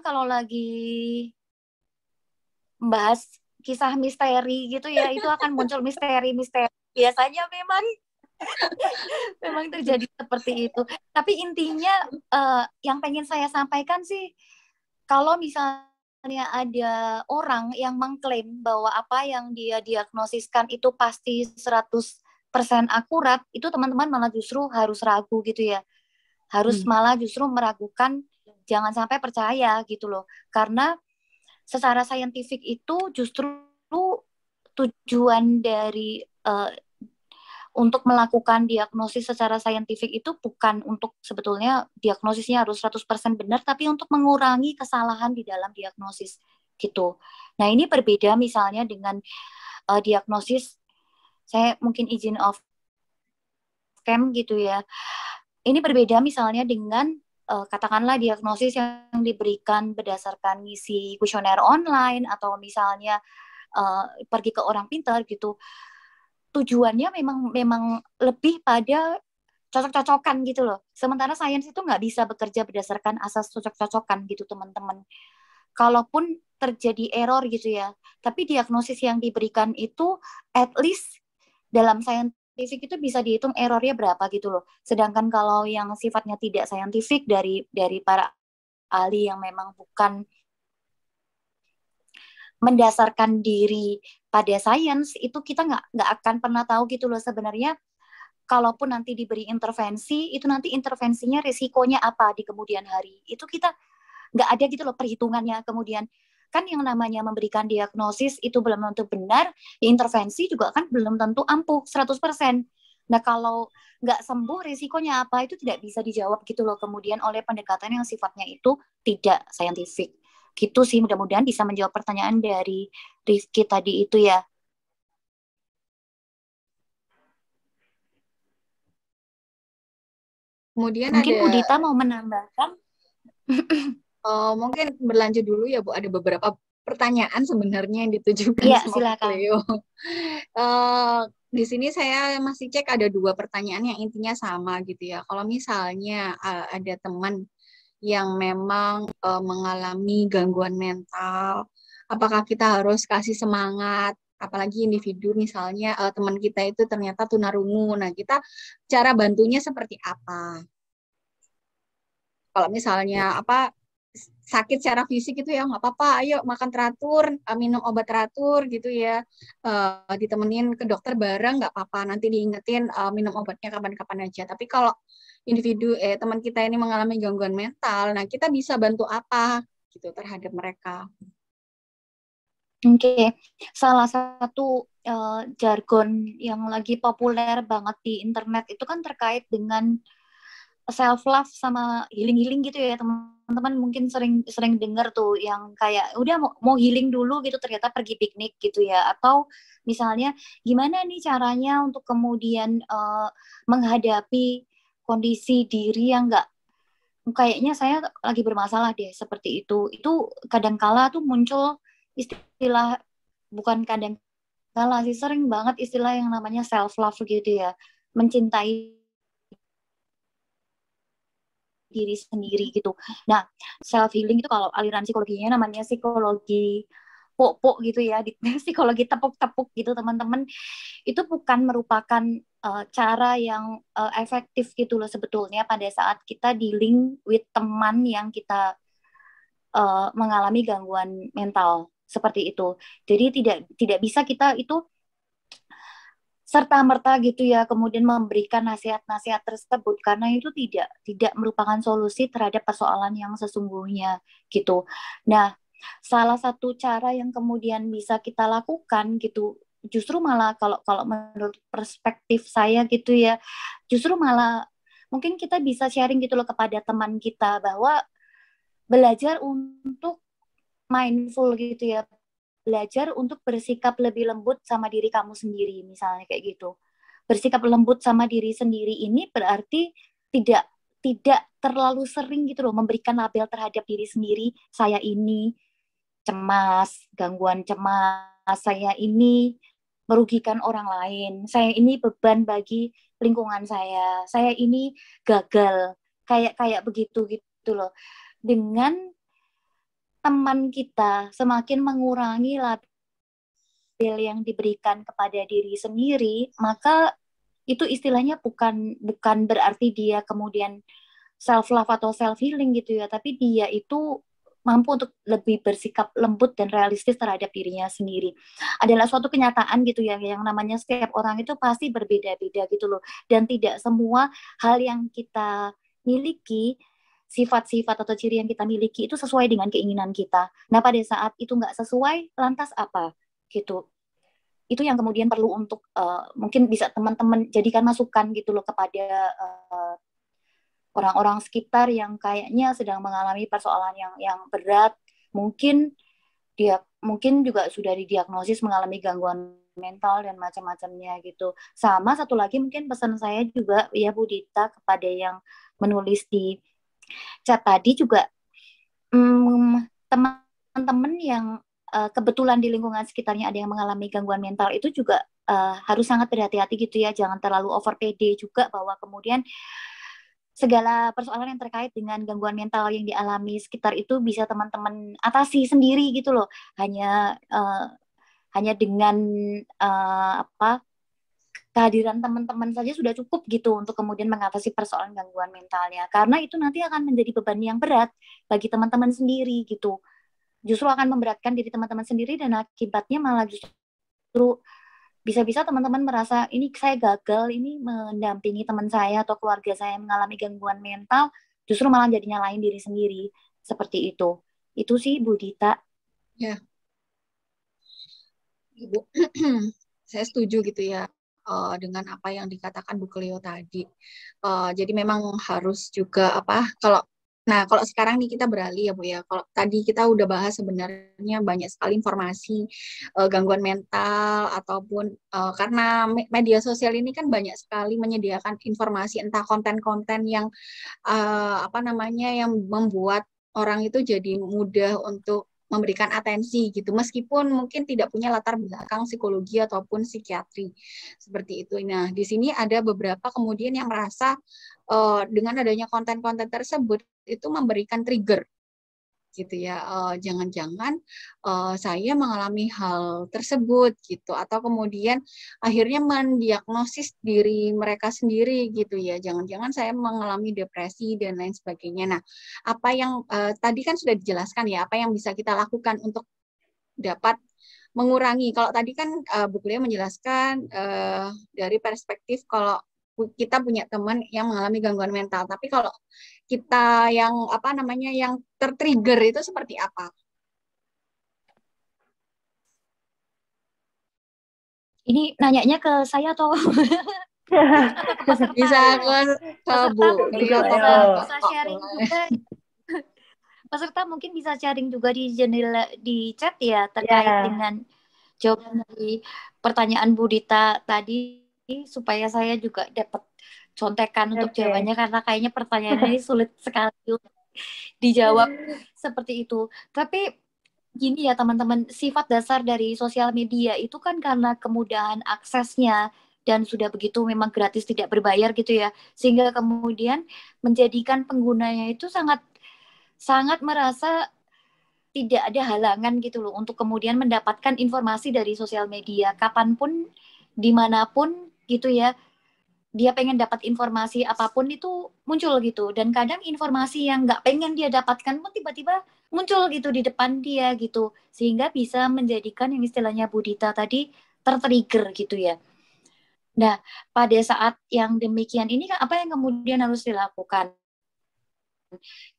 kalau lagi membahas kisah misteri gitu ya, itu akan muncul misteri-misteri. Biasanya memang terjadi seperti itu. Tapi intinya yang pengen saya sampaikan sih, kalau misalnya ada orang yang mengklaim bahwa apa yang dia diagnosiskan itu pasti 100% akurat, itu teman-teman malah justru harus ragu gitu ya. Harus malah justru meragukan, jangan sampai percaya gitu loh. Karena secara saintifik itu justru tujuan dari untuk melakukan diagnosis secara saintifik itu bukan untuk sebetulnya diagnosisnya harus 100% benar, tapi untuk mengurangi kesalahan di dalam diagnosis gitu. Nah, ini berbeda misalnya dengan diagnosis, saya mungkin izin off cam gitu ya. Ini berbeda misalnya dengan katakanlah diagnosis yang diberikan berdasarkan ngisi kuesioner online atau misalnya pergi ke orang pintar gitu. Tujuannya memang lebih pada cocok-cocokan gitu loh. Sementara sains itu nggak bisa bekerja berdasarkan asas cocok-cocokan gitu teman-teman. Kalaupun terjadi error gitu ya, tapi diagnosis yang diberikan itu at least dalam saintifik itu bisa dihitung errornya berapa gitu loh. Sedangkan kalau yang sifatnya tidak saintifik dari para ahli yang memang bukan mendasarkan diri pada sains, itu kita nggak akan pernah tahu gitu loh sebenarnya. Kalaupun nanti diberi intervensi, itu nanti intervensinya risikonya apa di kemudian hari. Itu kita nggak ada gitu loh perhitungannya. Kemudian kan yang namanya memberikan diagnosis itu belum tentu benar, intervensi juga kan belum tentu ampuh 100%. Nah, kalau nggak sembuh risikonya apa itu tidak bisa dijawab gitu loh kemudian oleh pendekatan yang sifatnya itu tidak saintifik. Gitu sih, mudah-mudahan bisa menjawab pertanyaan dari Rizky tadi itu ya. Kemudian mungkin ada Bu Dita mau menambahkan. Mungkin berlanjut dulu ya Bu, ada beberapa pertanyaan sebenarnya yang ditujukan Iya, sama silakan. Cleo. Di sini saya masih cek ada 2 pertanyaan yang intinya sama gitu ya. Kalau misalnya ada teman yang memang mengalami gangguan mental, apakah kita harus kasih semangat? Apalagi individu misalnya teman kita itu ternyata tunarungu. Nah, kita cara bantunya seperti apa? Kalau misalnya sakit secara fisik itu ya nggak apa-apa, ayo makan teratur, minum obat teratur gitu ya, ditemenin ke dokter bareng nggak apa-apa, nanti diingetin minum obatnya kapan-kapan aja. Tapi kalau individu teman kita ini mengalami gangguan mental, nah kita bisa bantu apa gitu terhadap mereka? Oke, salah satu jargon yang lagi populer banget di internet itu kan terkait dengan self love sama healing gitu ya teman-teman, mungkin sering dengar tuh yang kayak udah mau healing dulu gitu ternyata pergi piknik gitu ya, atau misalnya gimana nih caranya untuk kemudian menghadapi kondisi diri yang nggak, kayaknya saya lagi bermasalah deh seperti itu kadangkala tuh muncul istilah, bukan kadangkala sih, sering banget istilah yang namanya self love gitu ya, mencintai diri sendiri gitu. Nah, self healing itu kalau aliran psikologinya namanya psikologi pok-pok gitu ya, psikologi tepuk-tepuk gitu teman-teman. Itu bukan merupakan cara yang efektif gitu loh sebetulnya pada saat kita dealing with teman yang kita mengalami gangguan mental seperti itu. Jadi tidak bisa kita itu serta-merta gitu ya kemudian memberikan nasihat-nasihat tersebut, karena itu tidak merupakan solusi terhadap persoalan yang sesungguhnya gitu. Nah, salah satu cara yang kemudian bisa kita lakukan gitu, justru malah kalau menurut perspektif saya gitu ya, justru malah mungkin kita bisa sharing gitu loh kepada teman kita bahwa belajar untuk mindful gitu ya, belajar untuk bersikap lebih lembut sama diri kamu sendiri, misalnya kayak gitu. Bersikap lembut sama diri sendiri ini berarti tidak terlalu sering gitu loh memberikan label terhadap diri sendiri. Saya ini cemas, gangguan cemas, saya ini merugikan orang lain, saya ini beban bagi lingkungan saya ini gagal, kayak begitu gitu loh. Dengan teman kita semakin mengurangi label yang diberikan kepada diri sendiri, maka itu istilahnya bukan berarti dia kemudian self love atau self healing gitu ya, tapi dia itu mampu untuk lebih bersikap lembut dan realistis terhadap dirinya sendiri. Adalah suatu kenyataan gitu ya, yang namanya setiap orang itu pasti berbeda-beda gitu loh, dan tidak semua hal yang kita miliki, sifat-sifat atau ciri yang kita miliki itu sesuai dengan keinginan kita. Nah, pada saat itu nggak sesuai, lantas apa? Gitu. itu yang kemudian perlu untuk mungkin bisa teman-teman jadikan masukan gitu loh kepada orang-orang sekitar yang kayaknya sedang mengalami persoalan yang berat, mungkin dia mungkin juga sudah didiagnosis mengalami gangguan mental dan macam-macamnya gitu. Sama satu lagi mungkin pesan saya juga ya Bu Dita kepada yang menulis di chat tadi juga, teman-teman yang kebetulan di lingkungan sekitarnya ada yang mengalami gangguan mental itu juga harus sangat berhati-hati gitu ya, jangan terlalu over PD juga bahwa kemudian segala persoalan yang terkait dengan gangguan mental yang dialami sekitar itu bisa teman-teman atasi sendiri gitu loh. Hanya dengan kehadiran teman-teman saja sudah cukup gitu untuk kemudian mengatasi persoalan gangguan mentalnya. Karena itu nanti akan menjadi beban yang berat bagi teman-teman sendiri gitu. Justru akan memberatkan diri teman-teman sendiri dan akibatnya malah justru bisa-bisa teman-teman merasa ini saya gagal, ini mendampingi teman saya atau keluarga saya yang mengalami gangguan mental, justru malah jadi nyalain diri sendiri. Seperti itu. Itu sih Bu Dita. Ya, Ibu, saya setuju gitu ya dengan apa yang dikatakan Bu Cleo tadi. Jadi memang harus juga kalau sekarang nih kita beralih ya Bu ya. Kalau tadi kita udah bahas sebenarnya banyak sekali informasi gangguan mental ataupun karena media sosial ini kan banyak sekali menyediakan informasi entah konten-konten yang yang membuat orang itu jadi mudah untuk memberikan atensi gitu, meskipun mungkin tidak punya latar belakang psikologi ataupun psikiatri seperti itu. Nah, di sini ada beberapa kemudian yang merasa dengan adanya konten-konten tersebut itu memberikan trigger gitu ya, jangan-jangan saya mengalami hal tersebut gitu, atau kemudian akhirnya mendiagnosis diri mereka sendiri gitu ya, jangan-jangan saya mengalami depresi dan lain sebagainya. Nah, apa yang tadi kan sudah dijelaskan ya, apa yang bisa kita lakukan untuk dapat mengurangi. Kalau tadi kan Bu Cleo menjelaskan dari perspektif kalau kita punya teman yang mengalami gangguan mental, tapi kalau kita yang yang tertrigger itu seperti apa? Ini nanyanya ke saya atau Bisa ke Bu Cleo bisa sharing juga. Peserta mungkin bisa sharing juga di jendela di chat ya terkait dengan jawaban dari pertanyaan Bu Dita tadi, supaya saya juga dapat contekan untuk jawabannya, karena kayaknya pertanyaannya ini sulit sekali untuk dijawab seperti itu. Tapi gini ya teman-teman, sifat dasar dari sosial media itu kan karena kemudahan aksesnya dan sudah begitu memang gratis tidak berbayar gitu ya, sehingga kemudian menjadikan penggunanya itu sangat merasa tidak ada halangan gitu loh untuk kemudian mendapatkan informasi dari sosial media kapanpun, dimanapun gitu ya. Dia pengen dapat informasi apapun itu muncul gitu, dan kadang informasi yang nggak pengen dia dapatkan pun tiba-tiba muncul gitu di depan dia gitu, sehingga bisa menjadikan yang istilahnya Bu Dita tadi tertrigger gitu ya. Nah, pada saat yang demikian ini apa yang kemudian harus dilakukan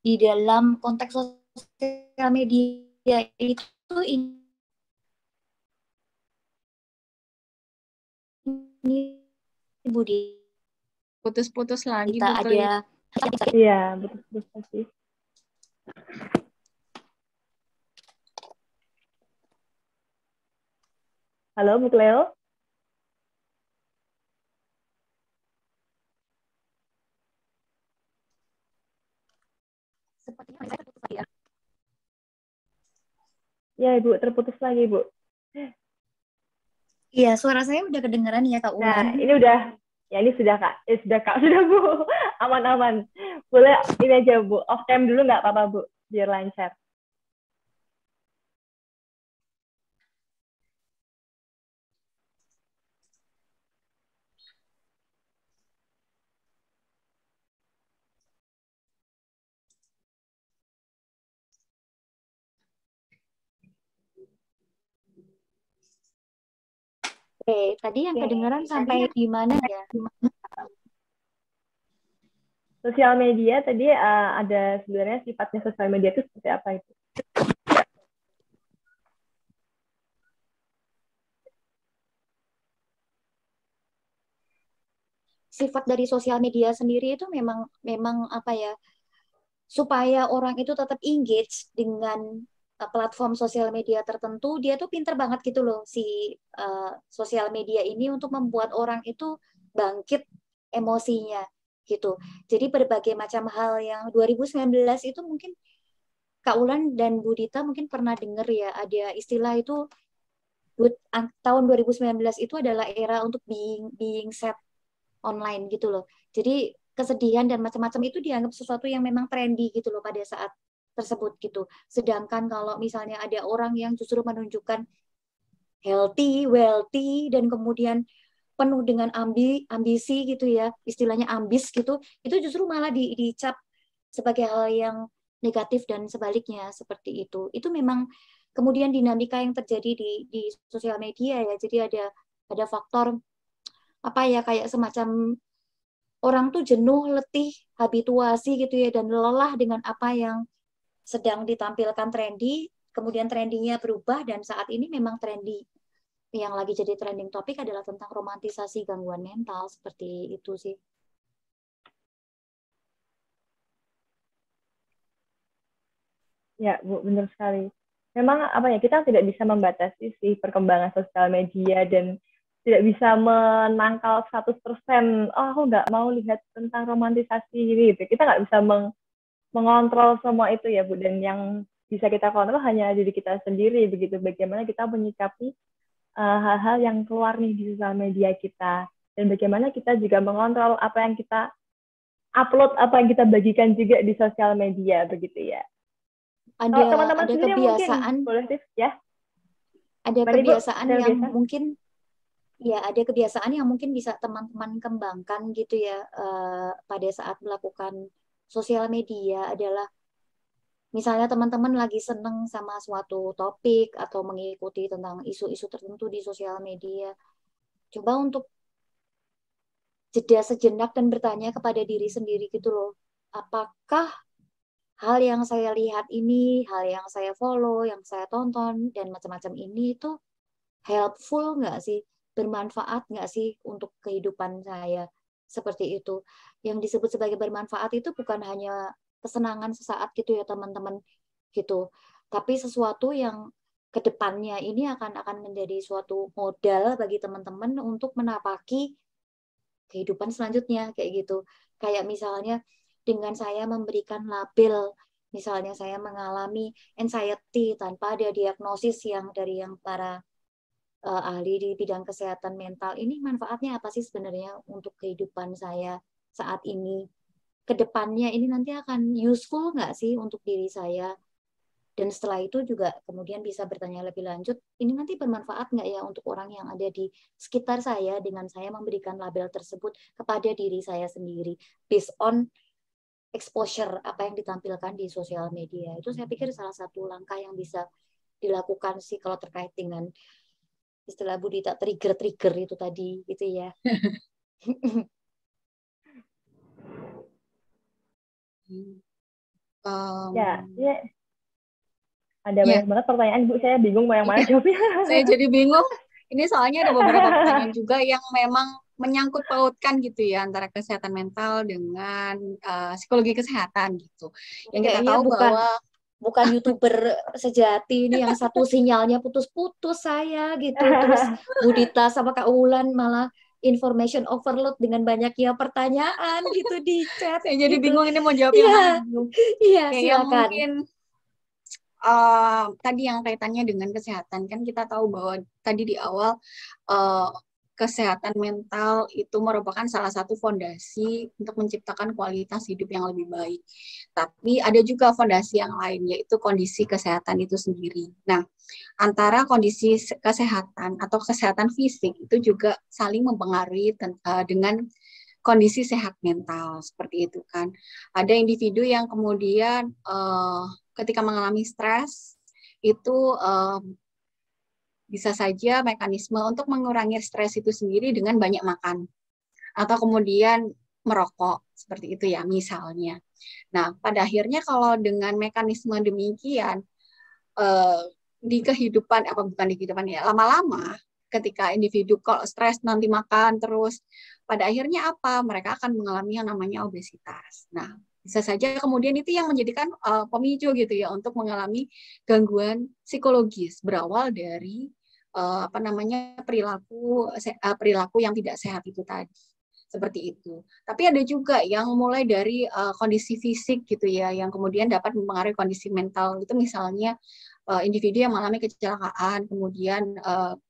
di dalam konteks sosial media itu? Ini Bu Dita putus-putus lagi kita Bu Cleo. ada Iya, betul sih. Halo Bu Cleo? sepertinya saya terputus lagi ya. Ya Ibu, terputus lagi Bu. Iya, suara saya udah kedengeran ya Kak Ulan. Nah, ini udah, ya ini sudah Kak, sudah Bu, aman-aman. Boleh ini aja Bu, off cam dulu nggak apa-apa Bu, biar lancar. Oke, tadi yang kedengeran sampai di mana ya? Sosial media tadi ada sebenarnya sifatnya sosial media itu seperti apa itu? sifat dari sosial media sendiri itu memang apa ya, supaya orang itu tetap engage dengan platform sosial media tertentu, dia tuh pinter banget gitu loh si sosial media ini untuk membuat orang itu bangkit emosinya gitu. Jadi berbagai macam hal yang 2019 itu mungkin Kak Ulan dan Bu Dita mungkin pernah dengar ya, ada istilah itu tahun 2019 itu adalah era untuk being sad online gitu loh. Jadi kesedihan dan macam-macam itu dianggap sesuatu yang memang trendy gitu loh pada saat tersebut gitu. Sedangkan kalau misalnya ada orang yang justru menunjukkan healthy, wealthy, dan kemudian penuh dengan ambisi gitu ya, istilahnya ambis gitu, itu justru malah dicap sebagai hal yang negatif dan sebaliknya seperti itu. Itu memang kemudian dinamika yang terjadi di sosial media ya. Jadi ada faktor apa ya, kayak semacam orang tuh jenuh, letih, habituasi gitu ya, dan lelah dengan apa yang sedang ditampilkan trendy, kemudian trendinya berubah, dan saat ini memang trendy yang lagi jadi trending topik adalah tentang romantisasi gangguan mental, seperti itu sih. Ya, Bu, benar sekali. Memang apa ya, kita tidak bisa membatasi sih perkembangan sosial media dan tidak bisa menangkal 100%, oh aku nggak mau lihat tentang romantisasi gitu. Kita nggak bisa mengontrol semua itu ya Bu, dan yang bisa kita kontrol hanya diri kita sendiri begitu, bagaimana kita menyikapi hal-hal yang keluar nih di sosial media kita, dan bagaimana kita juga mengontrol apa yang kita upload, apa yang kita bagikan juga di sosial media begitu ya. Ada teman-teman sendiri kebiasaan mungkin, boleh ya, ada Mari, Bu, kebiasaan ada yang kebiasaan. mungkin ya, ada kebiasaan yang mungkin bisa teman-teman kembangkan gitu ya pada saat melakukan sosial media adalah misalnya teman-teman lagi seneng sama suatu topik atau mengikuti tentang isu-isu tertentu di sosial media, coba untuk jeda sejenak dan bertanya kepada diri sendiri gitu loh, apakah hal yang saya lihat ini, hal yang saya follow, yang saya tonton, dan macam-macam ini itu helpful nggak sih? Bermanfaat nggak sih untuk kehidupan saya? Seperti itu. Yang disebut sebagai bermanfaat itu bukan hanya kesenangan sesaat gitu ya teman-teman gitu. Tapi sesuatu yang kedepannya ini akan menjadi suatu modal bagi teman-teman untuk menapaki kehidupan selanjutnya kayak gitu. Kayak misalnya dengan saya memberikan label, misalnya saya mengalami anxiety tanpa ada diagnosis yang dari yang para ahli di bidang kesehatan mental, ini manfaatnya apa sih sebenarnya untuk kehidupan saya saat ini? Kedepannya ini nanti akan useful nggak sih untuk diri saya? Dan setelah itu juga kemudian bisa bertanya lebih lanjut, ini nanti bermanfaat nggak ya untuk orang yang ada di sekitar saya dengan saya memberikan label tersebut kepada diri saya sendiri, based on exposure apa yang ditampilkan di sosial media. Itu saya pikir salah satu langkah yang bisa dilakukan sih kalau terkait dengan istilah Bu Dita trigger itu tadi gitu ya. Ya. Ada banyak banget pertanyaan Bu, saya bingung mau yang mana jawabnya. Saya jadi bingung. Ini soalnya ada beberapa pertanyaan juga yang memang menyangkut pautkan gitu ya antara kesehatan mental dengan psikologi kesehatan gitu. Yang kita tahu bukan YouTuber sejati ini yang satu sinyalnya putus-putus saya gitu. Terus Bu Dita sama Kak Ulan malah information overload dengan banyaknya pertanyaan gitu di chat. Saya jadi bingung ini mau jawab yang mana. Iya, silakan. Mungkin tadi yang kaitannya dengan kesehatan, kan kita tahu bahwa tadi di awal kesehatan mental itu merupakan salah satu fondasi untuk menciptakan kualitas hidup yang lebih baik. Tapi ada juga fondasi yang lain, yaitu kondisi kesehatan itu sendiri. Nah, antara kondisi kesehatan atau kesehatan fisik itu juga saling mempengaruhi dengan kondisi sehat mental, seperti itu kan. Ada individu yang kemudian ketika mengalami stres itu bisa saja mekanisme untuk mengurangi stres itu sendiri dengan banyak makan atau kemudian merokok, seperti itu ya misalnya. Nah, pada akhirnya kalau dengan mekanisme demikian di kehidupan bukan di kehidupan ya, lama-lama ketika individu kalau stres nanti makan terus pada akhirnya apa? Mereka akan mengalami yang namanya obesitas. Nah, bisa saja kemudian itu yang menjadikan pemicu gitu ya untuk mengalami gangguan psikologis berawal dari perilaku yang tidak sehat itu tadi. Seperti itu. Tapi ada juga yang mulai dari kondisi fisik gitu ya, yang kemudian dapat mempengaruhi kondisi mental. Itu misalnya individu yang mengalami kecelakaan, kemudian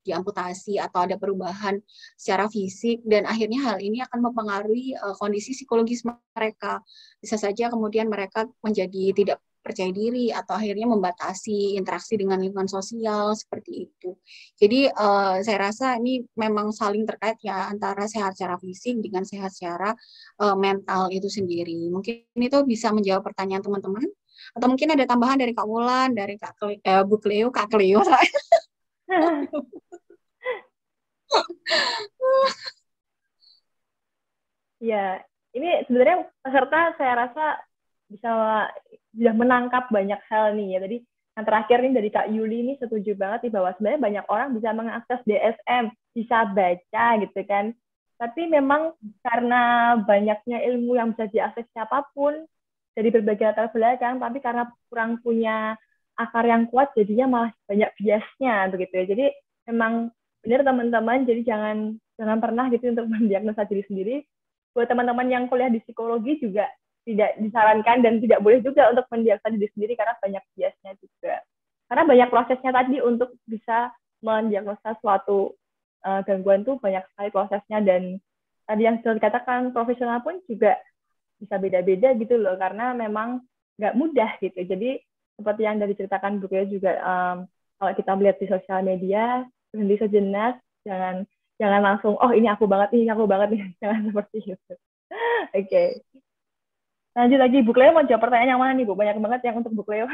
diamputasi atau ada perubahan secara fisik, dan akhirnya hal ini akan mempengaruhi kondisi psikologis mereka. Bisa saja kemudian mereka menjadi tidak percaya diri atau akhirnya membatasi interaksi dengan lingkungan sosial seperti itu. Jadi saya rasa ini memang saling terkait ya antara sehat secara fisik dengan sehat secara mental itu sendiri. Mungkin itu bisa menjawab pertanyaan teman-teman. Atau mungkin ada tambahan dari Kak Wulan, dari Bu Cleo, Kak Cleo. Ya, ini sebenarnya peserta saya rasa bisa sudah menangkap banyak hal nih ya. Jadi yang terakhir nih dari Kak Yuli ini setuju banget nih bahwa sebenarnya banyak orang bisa mengakses DSM, bisa baca gitu kan. Tapi memang karena banyaknya ilmu yang bisa diakses siapapun dari berbagai latar belakang, tapi karena kurang punya akar yang kuat jadinya malah banyak biasnya begitu ya. Jadi memang benar teman-teman, jadi jangan pernah gitu untuk mendiagnosa diri sendiri. Buat teman-teman yang kuliah di psikologi juga tidak disarankan dan tidak boleh juga untuk mendiagnosa diri sendiri karena banyak biasnya juga. Karena banyak prosesnya tadi untuk bisa mendiagnosa suatu gangguan tuh banyak sekali prosesnya, dan tadi yang sudah dikatakan profesional pun juga bisa beda-beda gitu loh, karena memang nggak mudah gitu. Jadi seperti yang dari ceritakan Bu Kaya juga, kalau kita melihat di sosial media, berhenti sejenak, jangan langsung, oh ini aku banget nih, jangan seperti itu. Oke. Lanjut lagi, Bu Cleo mau jawab pertanyaan yang mana nih Bu? Banyak banget yang untuk Bu Cleo.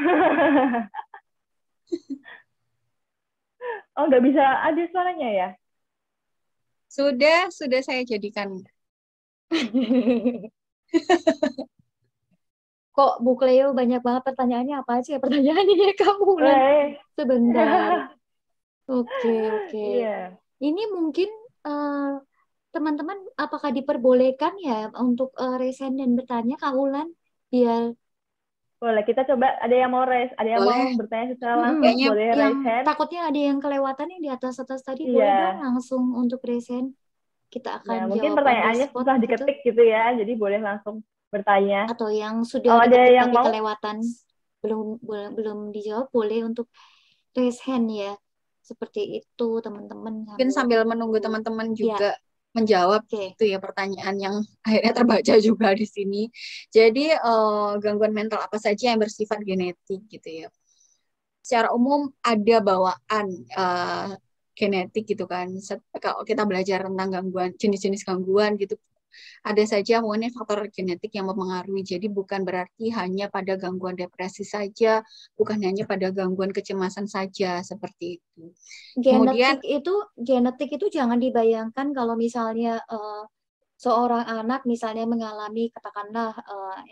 Oh nggak bisa ada suaranya ya? Sudah saya jadikan. Kok Bu Cleo banyak banget pertanyaannya, apa aja ya pertanyaannya ya kamu? Sebentar. Oke. Iya. Ini mungkin teman-teman apakah diperbolehkan ya untuk resen dan bertanya Kak Wulan? Biar boleh, kita coba ada yang mau raise, ada yang mau bertanya secara langsung, boleh raise hand. Takutnya ada yang kelewatan yang di atas tadi, boleh dong langsung untuk raise hand. Kita akan jawab. Mungkin pertanyaannya susah diketik gitu ya, jadi boleh langsung bertanya. Atau yang sudah diketik tapi kelewatan belum dijawab, boleh untuk raise hand ya. Seperti itu teman-teman. Mungkin sambil menunggu teman-teman juga menjawab itu ya pertanyaan yang akhirnya terbaca juga di sini. Jadi gangguan mental apa saja yang bersifat genetik gitu ya. Secara umum ada bawaan genetik gitu kan. Kalau kita belajar tentang gangguan, jenis-jenis gangguan gitu, ada saja mengenai faktor genetik yang mempengaruhi. Jadi bukan berarti hanya pada gangguan depresi saja, bukan hanya pada gangguan kecemasan saja, seperti itu. Genetik itu jangan dibayangkan kalau misalnya seorang anak misalnya mengalami katakanlah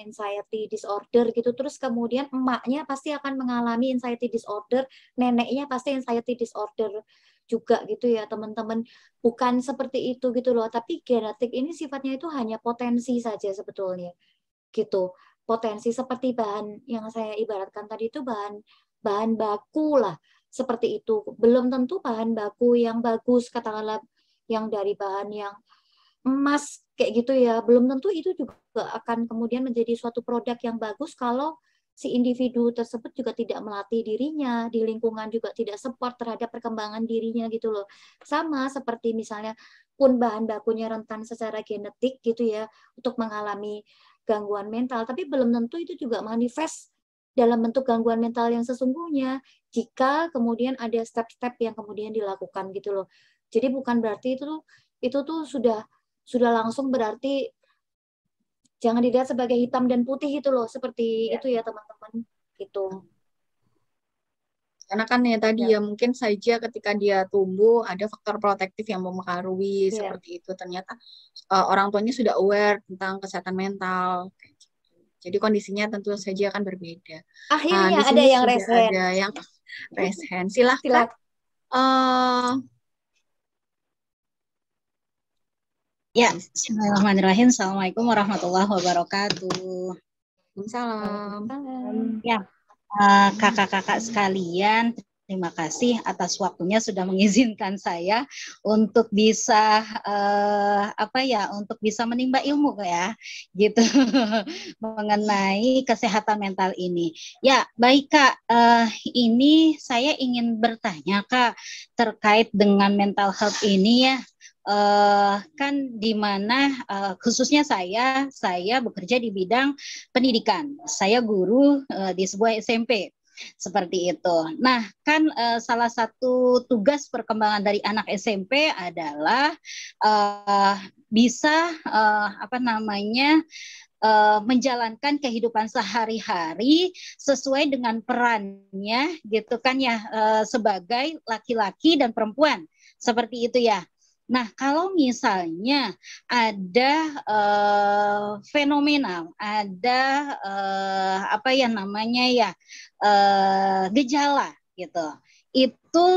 anxiety disorder gitu, terus kemudian emaknya pasti akan mengalami anxiety disorder, neneknya pasti anxiety disorder juga gitu ya teman-teman. Bukan seperti itu gitu loh, tapi genetik ini sifatnya itu hanya potensi saja sebetulnya gitu. Potensi seperti bahan yang saya ibaratkan tadi itu bahan baku lah, seperti itu. Belum tentu bahan baku yang bagus, katakanlah yang dari bahan yang emas kayak gitu ya, belum tentu itu juga akan kemudian menjadi suatu produk yang bagus kalau si individu tersebut juga tidak melatih dirinya, di lingkungan juga tidak support terhadap perkembangan dirinya gitu loh. Sama seperti misalnya pun bahan bakunya rentan secara genetik gitu ya untuk mengalami gangguan mental, tapi belum tentu itu juga manifest dalam bentuk gangguan mental yang sesungguhnya jika kemudian ada step-step yang kemudian dilakukan gitu loh. Jadi bukan berarti itu tuh sudah langsung berarti jangan dilihat sebagai hitam dan putih itu loh, seperti itu ya teman-teman gitu. Karena kan ya tadi ya mungkin saja ketika dia tumbuh ada faktor protektif yang mempengaruhi seperti itu. Ternyata orang tuanya sudah aware tentang kesehatan mental. Jadi kondisinya tentu saja akan berbeda. Akhirnya ada yang raise hand. Ada yang raise hand. Silahkan. Ya, bismillahirrahmanirrahim. Assalamualaikum warahmatullahi wabarakatuh. Salam. Ya, kakak-kakak sekalian, terima kasih atas waktunya sudah mengizinkan saya untuk bisa untuk bisa menimba ilmu ya, gitu mengenai kesehatan mental ini. Ya, baik Kak. Ini saya ingin bertanya Kak terkait dengan mental health ini ya. Kan di mana khususnya saya bekerja di bidang pendidikan. Saya guru di sebuah SMP seperti itu. Nah, kan salah satu tugas perkembangan dari anak SMP adalah bisa menjalankan kehidupan sehari-hari sesuai dengan perannya gitu kan ya, sebagai laki-laki dan perempuan seperti itu ya. Nah, kalau misalnya ada fenomenal, ada gejala gitu, itu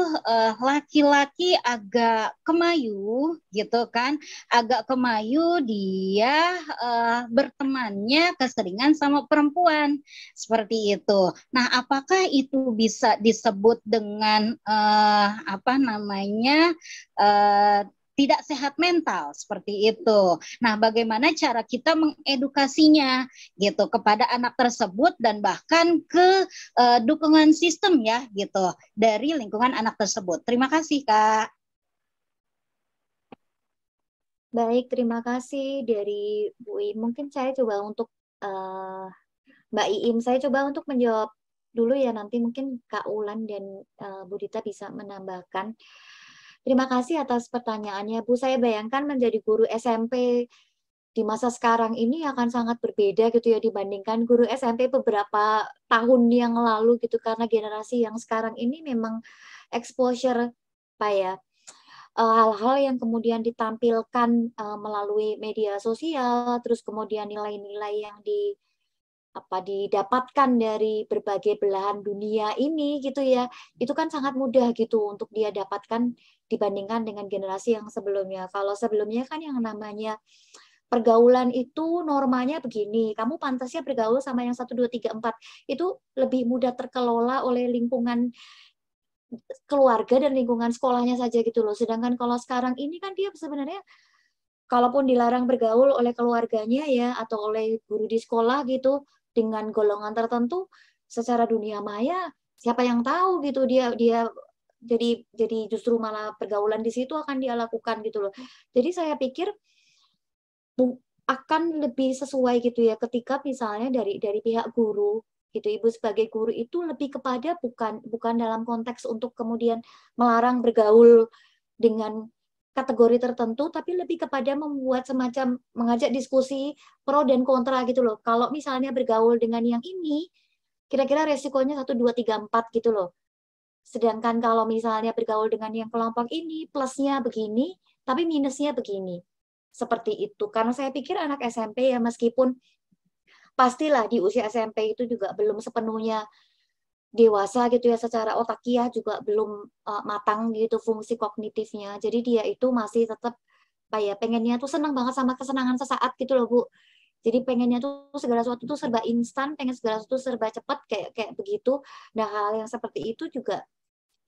laki-laki agak kemayu gitu kan, agak kemayu dia bertemannya keseringan sama perempuan seperti itu. Nah, apakah itu bisa disebut dengan tidak sehat mental seperti itu. Nah, bagaimana cara kita mengedukasinya gitu kepada anak tersebut dan bahkan ke dukungan sistem ya gitu dari lingkungan anak tersebut. Terima kasih Kak. Baik, terima kasih dari Bu Iim. Mungkin saya coba untuk Mbak Iim, saya coba untuk menjawab dulu ya, nanti mungkin Kak Ulan dan Bu Dita bisa menambahkan. Terima kasih atas pertanyaannya, Bu. Saya bayangkan menjadi guru SMP di masa sekarang ini akan sangat berbeda gitu ya dibandingkan guru SMP beberapa tahun yang lalu gitu, karena generasi yang sekarang ini memang exposure hal-hal yang kemudian ditampilkan melalui media sosial, terus kemudian nilai-nilai yang didapatkan dari berbagai belahan dunia ini gitu ya, itu kan sangat mudah gitu untuk dia dapatkan dibandingkan dengan generasi yang sebelumnya. Kalau sebelumnya kan yang namanya pergaulan itu normanya begini, kamu pantasnya bergaul sama yang 1, 2, 3, 4, itu lebih mudah terkelola oleh lingkungan keluarga dan lingkungan sekolahnya saja gitu loh. Sedangkan kalau sekarang ini kan dia sebenarnya kalaupun dilarang bergaul oleh keluarganya ya atau oleh guru di sekolah gitu dengan golongan tertentu, secara dunia maya siapa yang tahu gitu dia jadi justru malah pergaulan di situ akan dia lakukan gitu loh. Jadi saya pikir akan lebih sesuai gitu ya ketika misalnya dari pihak guru gitu, Ibu sebagai guru itu lebih kepada bukan dalam konteks untuk kemudian melarang bergaul dengan kategori tertentu, tapi lebih kepada membuat semacam mengajak diskusi pro dan kontra gitu loh. Kalau misalnya bergaul dengan yang ini, kira-kira resikonya 1, 2, 3, 4 gitu loh. Sedangkan kalau misalnya bergaul dengan yang kelompok ini, plusnya begini, tapi minusnya begini. Seperti itu. Karena saya pikir anak SMP ya, meskipun pastilah di usia SMP itu juga belum sepenuhnya dewasa gitu ya, secara otakiah juga belum matang gitu fungsi kognitifnya. Jadi dia itu masih tetap pengennya tuh senang banget sama kesenangan sesaat gitu loh Bu. Jadi pengennya tuh segala sesuatu tuh serba instan, pengen segala sesuatu serba cepat kayak begitu. Nah, hal yang seperti itu juga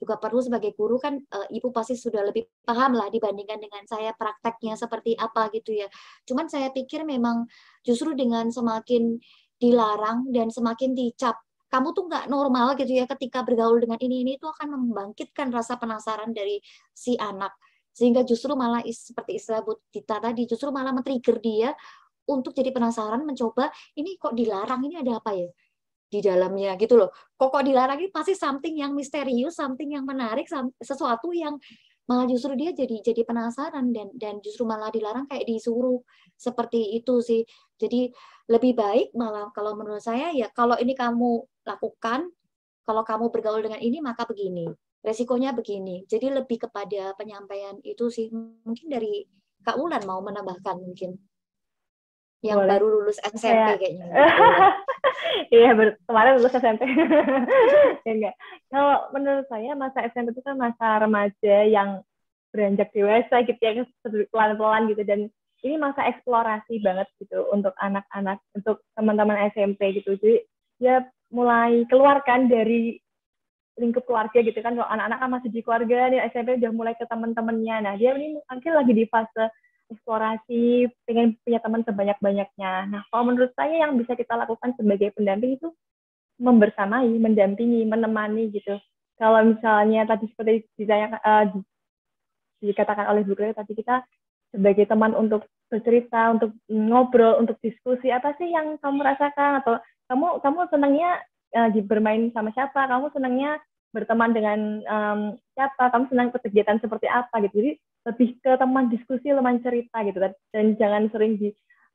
perlu sebagai guru kan, Ibu pasti sudah lebih paham lah dibandingkan dengan saya prakteknya seperti apa gitu ya. Cuman saya pikir memang justru dengan semakin dilarang dan semakin dicap kamu tuh nggak normal gitu ya ketika bergaul dengan ini itu akan membangkitkan rasa penasaran dari si anak, sehingga justru malah seperti istilah Bu Dita tadi, justru malah men-trigger dia untuk jadi penasaran, mencoba ini kok dilarang, ini ada apa ya di dalamnya gitu loh. Kok dilarang ini pasti something yang misterius, something yang menarik, sesuatu yang malah justru dia jadi penasaran dan justru malah dilarang kayak disuruh seperti itu sih. Jadi lebih baik malah kalau menurut saya ya, kalau ini kamu lakukan, kalau kamu bergaul dengan ini maka begini, resikonya begini. Jadi lebih kepada penyampaian itu sih. Mungkin dari Kak Ulan mau menambahkan mungkin yang Boleh. baru lulus SMP kayaknya. Iya, kemarin lulus SMP. Ya enggak. Kalau menurut saya masa SMP itu kan masa remaja yang beranjak dewasa gitu ya, pelan-pelan gitu, dan ini masa eksplorasi banget gitu untuk anak-anak, untuk teman-teman SMP gitu. Jadi ya mulai keluarkan dari lingkup keluarga gitu kan. Kalau anak-anak kan masih di keluarga, nih SMP udah mulai ke teman-temannya. Nah, dia ini mungkin lagi di fase eksplorasi, pengen punya teman sebanyak-banyaknya. Nah, kalau menurut saya yang bisa kita lakukan sebagai pendamping itu membersamai, mendampingi, menemani gitu. Kalau misalnya tadi seperti dikatakan oleh Bu Cleo tadi, kita sebagai teman untuk bercerita, untuk ngobrol, untuk diskusi, apa sih yang kamu rasakan, atau kamu senangnya bermain sama siapa, kamu senangnya berteman dengan siapa, kamu senang kegiatan seperti apa gitu. Jadi lebih ke teman diskusi, teman cerita gitu kan, dan jangan sering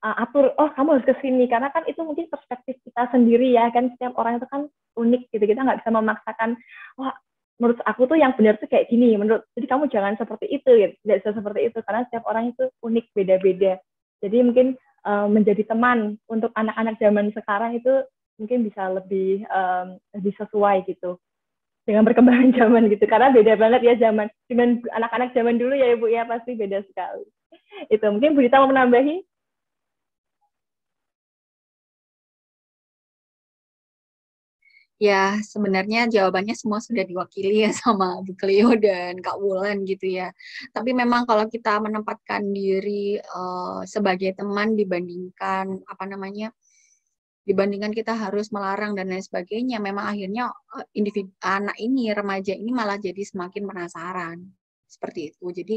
atur, oh kamu harus ke sini, karena kan itu mungkin perspektif kita sendiri ya kan, setiap orang itu kan unik gitu, kita nggak bisa memaksakan, wah menurut aku tuh yang benar tuh kayak gini, jadi kamu jangan seperti itu, gitu. Tidak bisa seperti itu, karena setiap orang itu unik, beda-beda. Jadi mungkin menjadi teman untuk anak-anak zaman sekarang itu mungkin bisa lebih sesuai gitu dengan perkembangan zaman gitu, karena beda banget ya zaman dengan anak-anak zaman dulu ya Ibu ya, pasti beda sekali. Itu mungkin Bu Dita mau menambahi? Ya, sebenarnya jawabannya semua sudah diwakili ya sama Bu Cleo dan Kak Wulan gitu ya. Tapi memang kalau kita menempatkan diri sebagai teman dibandingkan dibandingkan kita harus melarang dan lain sebagainya, memang akhirnya individu anak ini, remaja ini malah jadi semakin penasaran seperti itu. Jadi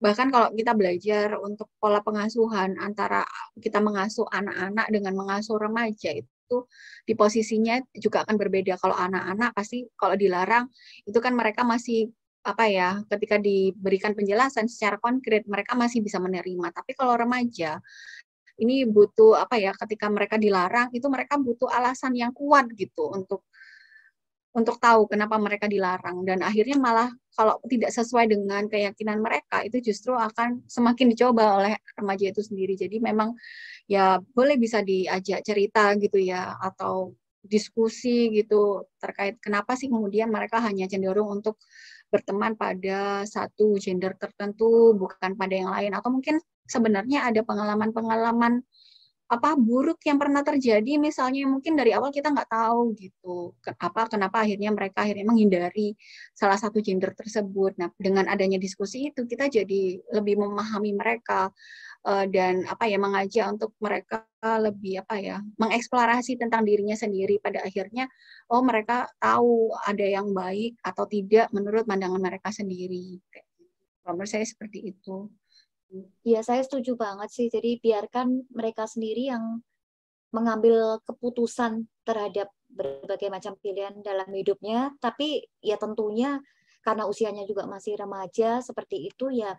bahkan kalau kita belajar untuk pola pengasuhan antara kita mengasuh anak-anak dengan mengasuh remaja itu di posisinya juga akan berbeda. Kalau anak-anak pasti kalau dilarang itu kan mereka masih ketika diberikan penjelasan secara konkret mereka masih bisa menerima. Tapi kalau remaja ini butuh ketika mereka dilarang itu mereka butuh alasan yang kuat gitu untuk tahu kenapa mereka dilarang, dan akhirnya malah kalau tidak sesuai dengan keyakinan mereka itu justru akan semakin dicoba oleh remaja itu sendiri. Jadi memang ya boleh bisa diajak cerita gitu ya, atau diskusi gitu terkait kenapa sih kemudian mereka hanya cenderung untuk berteman pada satu gender tertentu bukan pada yang lain, atau mungkin sebenarnya ada pengalaman-pengalaman buruk yang pernah terjadi, misalnya mungkin dari awal kita nggak tahu gitu kenapa akhirnya mereka menghindari salah satu gender tersebut. Nah, dengan adanya diskusi itu kita jadi lebih memahami mereka dan mengajak untuk mereka lebih mengeksplorasi tentang dirinya sendiri. Pada akhirnya mereka tahu ada yang baik atau tidak menurut pandangan mereka sendiri. Menurut saya seperti itu. Ya, saya setuju banget sih. Jadi biarkan mereka sendiri yang mengambil keputusan terhadap berbagai macam pilihan dalam hidupnya. Tapi ya tentunya karena usianya juga masih remaja seperti itu, ya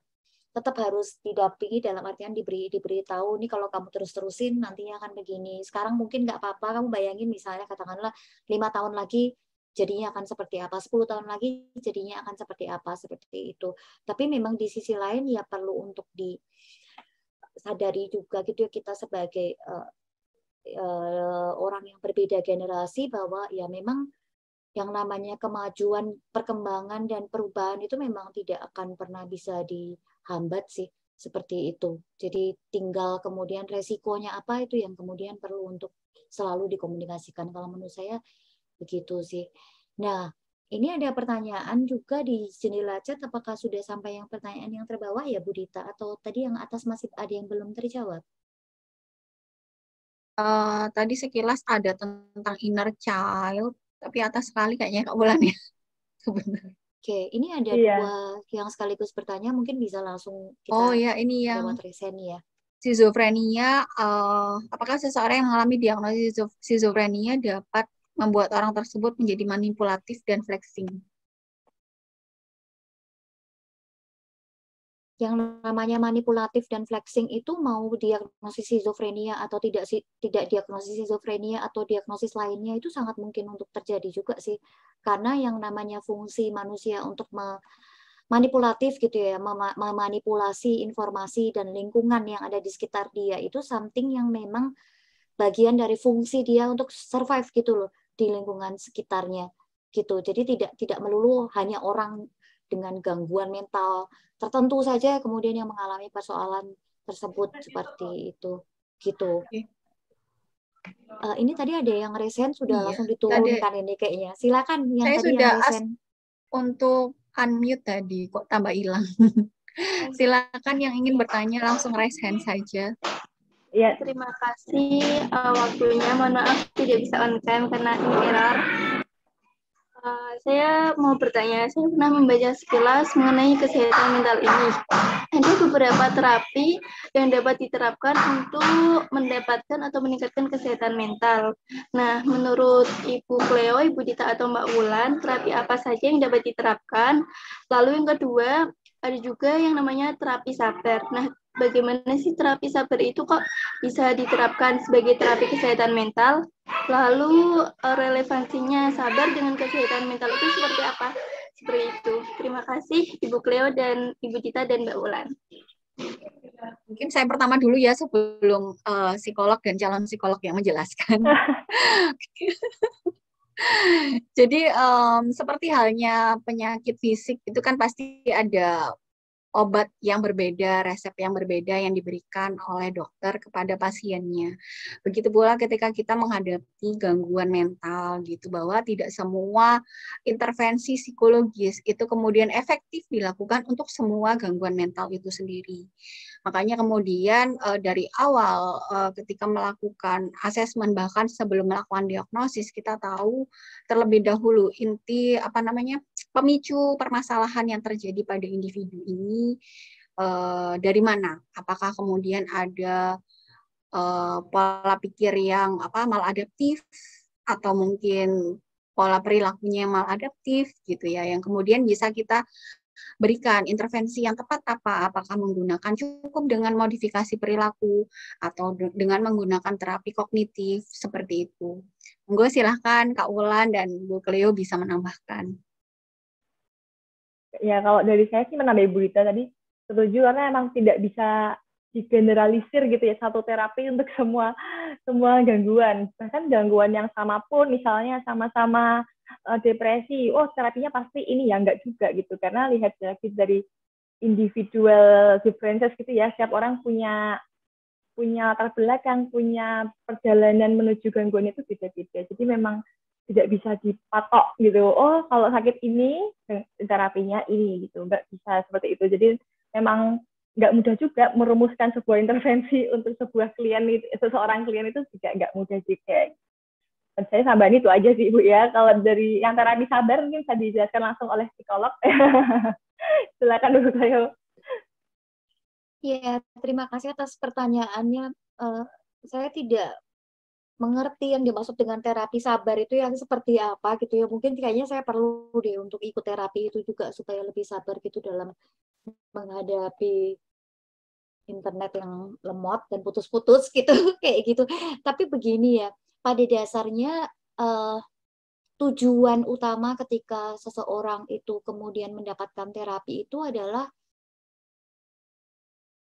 tetap harus didampingi dalam artian diberitahu nih kalau kamu terus-terusin nantinya akan begini. Sekarang mungkin nggak apa-apa, kamu bayangin misalnya katakanlah 5 tahun lagi jadinya akan seperti apa, 10 tahun lagi jadinya akan seperti apa, seperti itu. Tapi memang di sisi lain ya perlu untuk disadari juga gitu ya, kita sebagai orang yang berbeda generasi, bahwa ya memang yang namanya kemajuan, perkembangan, dan perubahan itu memang tidak akan pernah bisa dihambat sih, seperti itu. Jadi tinggal kemudian resikonya apa itu yang kemudian perlu untuk selalu dikomunikasikan. Kalau menurut saya begitu sih. Nah, ini ada pertanyaan juga di jendela chat. Apakah sudah sampai yang pertanyaan yang terbawah ya Bu Dita? Atau tadi yang atas masih ada yang belum terjawab? Tadi sekilas ada tentang inner child, tapi atas sekali kayaknya Kak Wulan ya. Sebenarnya. Oke, ini ada dua yang sekaligus bertanya, mungkin bisa langsung kita ini yang jawab Reseni ya. Skizofrenia, apakah seseorang yang mengalami diagnosis skizofrenia dapat membuat orang tersebut menjadi manipulatif dan flexing? Yang namanya manipulatif dan flexing itu mau diagnosis skizofrenia atau tidak diagnosis skizofrenia atau diagnosis lainnya itu sangat mungkin untuk terjadi juga sih. Karena yang namanya fungsi manusia untuk manipulatif gitu ya, memanipulasi informasi dan lingkungan yang ada di sekitar dia itu something yang memang bagian dari fungsi dia untuk survive gitu loh di lingkungan sekitarnya gitu. Jadi tidak melulu hanya orang dengan gangguan mental tertentu saja kemudian yang mengalami persoalan tersebut seperti itu gitu. Ini tadi ada yang resen sudah langsung diturunkan ini kayaknya. Silakan yang saya tadi sudah yang resen. Untuk unmute tadi kok tambah hilang. Silakan yang ingin bertanya langsung raise hand saja. Ya, Terima kasih waktunya. Mohon maaf tidak bisa on cam karena ini error. Saya mau bertanya, saya pernah membaca sekilas mengenai kesehatan mental ini. Ada beberapa terapi yang dapat diterapkan untuk mendapatkan atau meningkatkan kesehatan mental. Nah, menurut Ibu Cleo, Ibu Dita atau Mbak Wulan, terapi apa saja yang dapat diterapkan? Lalu yang kedua, ada juga yang namanya terapi sabar. Nah, bagaimana sih terapi sabar itu kok bisa diterapkan sebagai terapi kesehatan mental? Lalu relevansinya sabar dengan kesehatan mental itu seperti apa? Seperti itu. Terima kasih Ibu Cleo dan Ibu Dita dan Mbak Wulan. Mungkin saya pertama dulu ya sebelum psikolog dan calon psikolog yang menjelaskan. Jadi seperti halnya penyakit fisik itu kan pasti ada obat yang berbeda, resep yang berbeda yang diberikan oleh dokter kepada pasiennya. Begitu pula ketika kita menghadapi gangguan mental gitu, bahwa tidak semua intervensi psikologis itu kemudian efektif dilakukan untuk semua gangguan mental itu sendiri. Makanya kemudian dari awal ketika melakukan asesmen bahkan sebelum melakukan diagnosis kita tahu terlebih dahulu inti pemicu permasalahan yang terjadi pada individu ini dari mana? Apakah kemudian ada pola pikir yang maladaptif atau mungkin pola perilakunya yang maladaptif gitu ya, yang kemudian bisa kita berikan intervensi yang tepat apakah menggunakan cukup dengan modifikasi perilaku atau dengan menggunakan terapi kognitif seperti itu. Monggo silahkan Kak Wulan dan Bu Cleo bisa menambahkan. Ya, kalau dari saya sih menambah Ibu Dita tadi setuju karena emang tidak bisa digeneralisir gitu ya satu terapi untuk semua gangguan. Bahkan gangguan yang sama pun misalnya sama-sama depresi, terapinya pasti ini ya enggak juga gitu. Karena lihat dari individual differences gitu ya, setiap orang punya latar belakang, punya perjalanan menuju gangguan itu beda-beda. Jadi memang tidak bisa dipatok gitu. Oh, kalau sakit ini terapinya ini gitu. Enggak bisa seperti itu. Jadi memang nggak mudah juga merumuskan sebuah intervensi untuk sebuah seseorang klien itu juga nggak mudah juga. Dan saya tambahin itu aja sih Ibu ya. Kalau dari yang terapi sabar mungkin bisa dijelaskan langsung oleh psikolog. Silakan Bu Cleo. Ya, terima kasih atas pertanyaannya. Saya tidak mengerti yang dimaksud dengan terapi sabar itu yang seperti apa gitu ya. Mungkin kayaknya saya perlu deh untuk ikut terapi itu juga supaya lebih sabar gitu dalam menghadapi internet yang lemot dan putus-putus gitu kayak gitu. Tapi begini ya, pada dasarnya tujuan utama ketika seseorang itu kemudian mendapatkan terapi itu adalah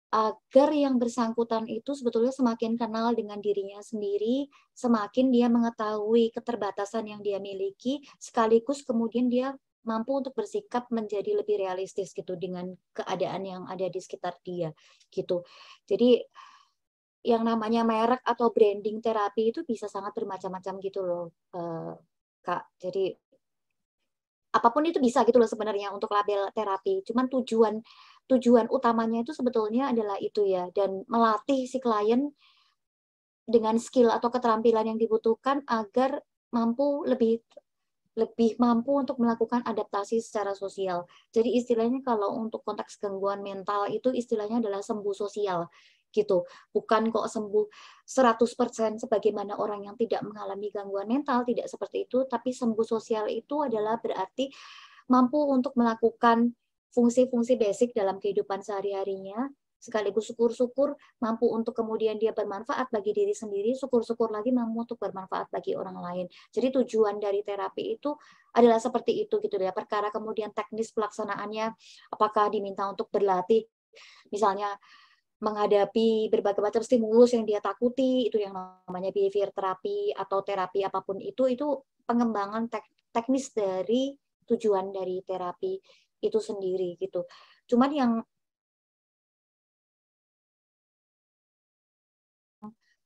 agar yang bersangkutan itu sebetulnya semakin kenal dengan dirinya sendiri, semakin dia mengetahui keterbatasan yang dia miliki, sekaligus kemudian dia mampu untuk bersikap menjadi lebih realistis gitu dengan keadaan yang ada di sekitar dia gitu. Jadi yang namanya merek atau branding terapi itu bisa sangat bermacam-macam gitu loh, Kak. Jadi apapun itu bisa gitu loh sebenarnya untuk label terapi. Cuman tujuan utamanya itu sebetulnya adalah itu ya, dan melatih si klien dengan skill atau keterampilan yang dibutuhkan agar lebih mampu untuk melakukan adaptasi secara sosial. Jadi istilahnya kalau untuk konteks gangguan mental itu istilahnya adalah sembuh sosial gitu. Bukan kok sembuh 100% sebagaimana orang yang tidak mengalami gangguan mental, tidak seperti itu, tapi sembuh sosial itu adalah berarti mampu untuk melakukan fungsi-fungsi basic dalam kehidupan sehari-harinya, sekaligus syukur-syukur mampu untuk kemudian dia bermanfaat bagi diri sendiri, syukur-syukur lagi mampu untuk bermanfaat bagi orang lain. Jadi tujuan dari terapi itu adalah seperti itu gitu ya. Perkara kemudian teknis pelaksanaannya, apakah diminta untuk berlatih, misalnya menghadapi berbagai macam stimulus yang dia takuti, itu yang namanya behavior terapi atau terapi apapun itu pengembangan teknis dari tujuan dari terapi itu sendiri gitu. Cuman yang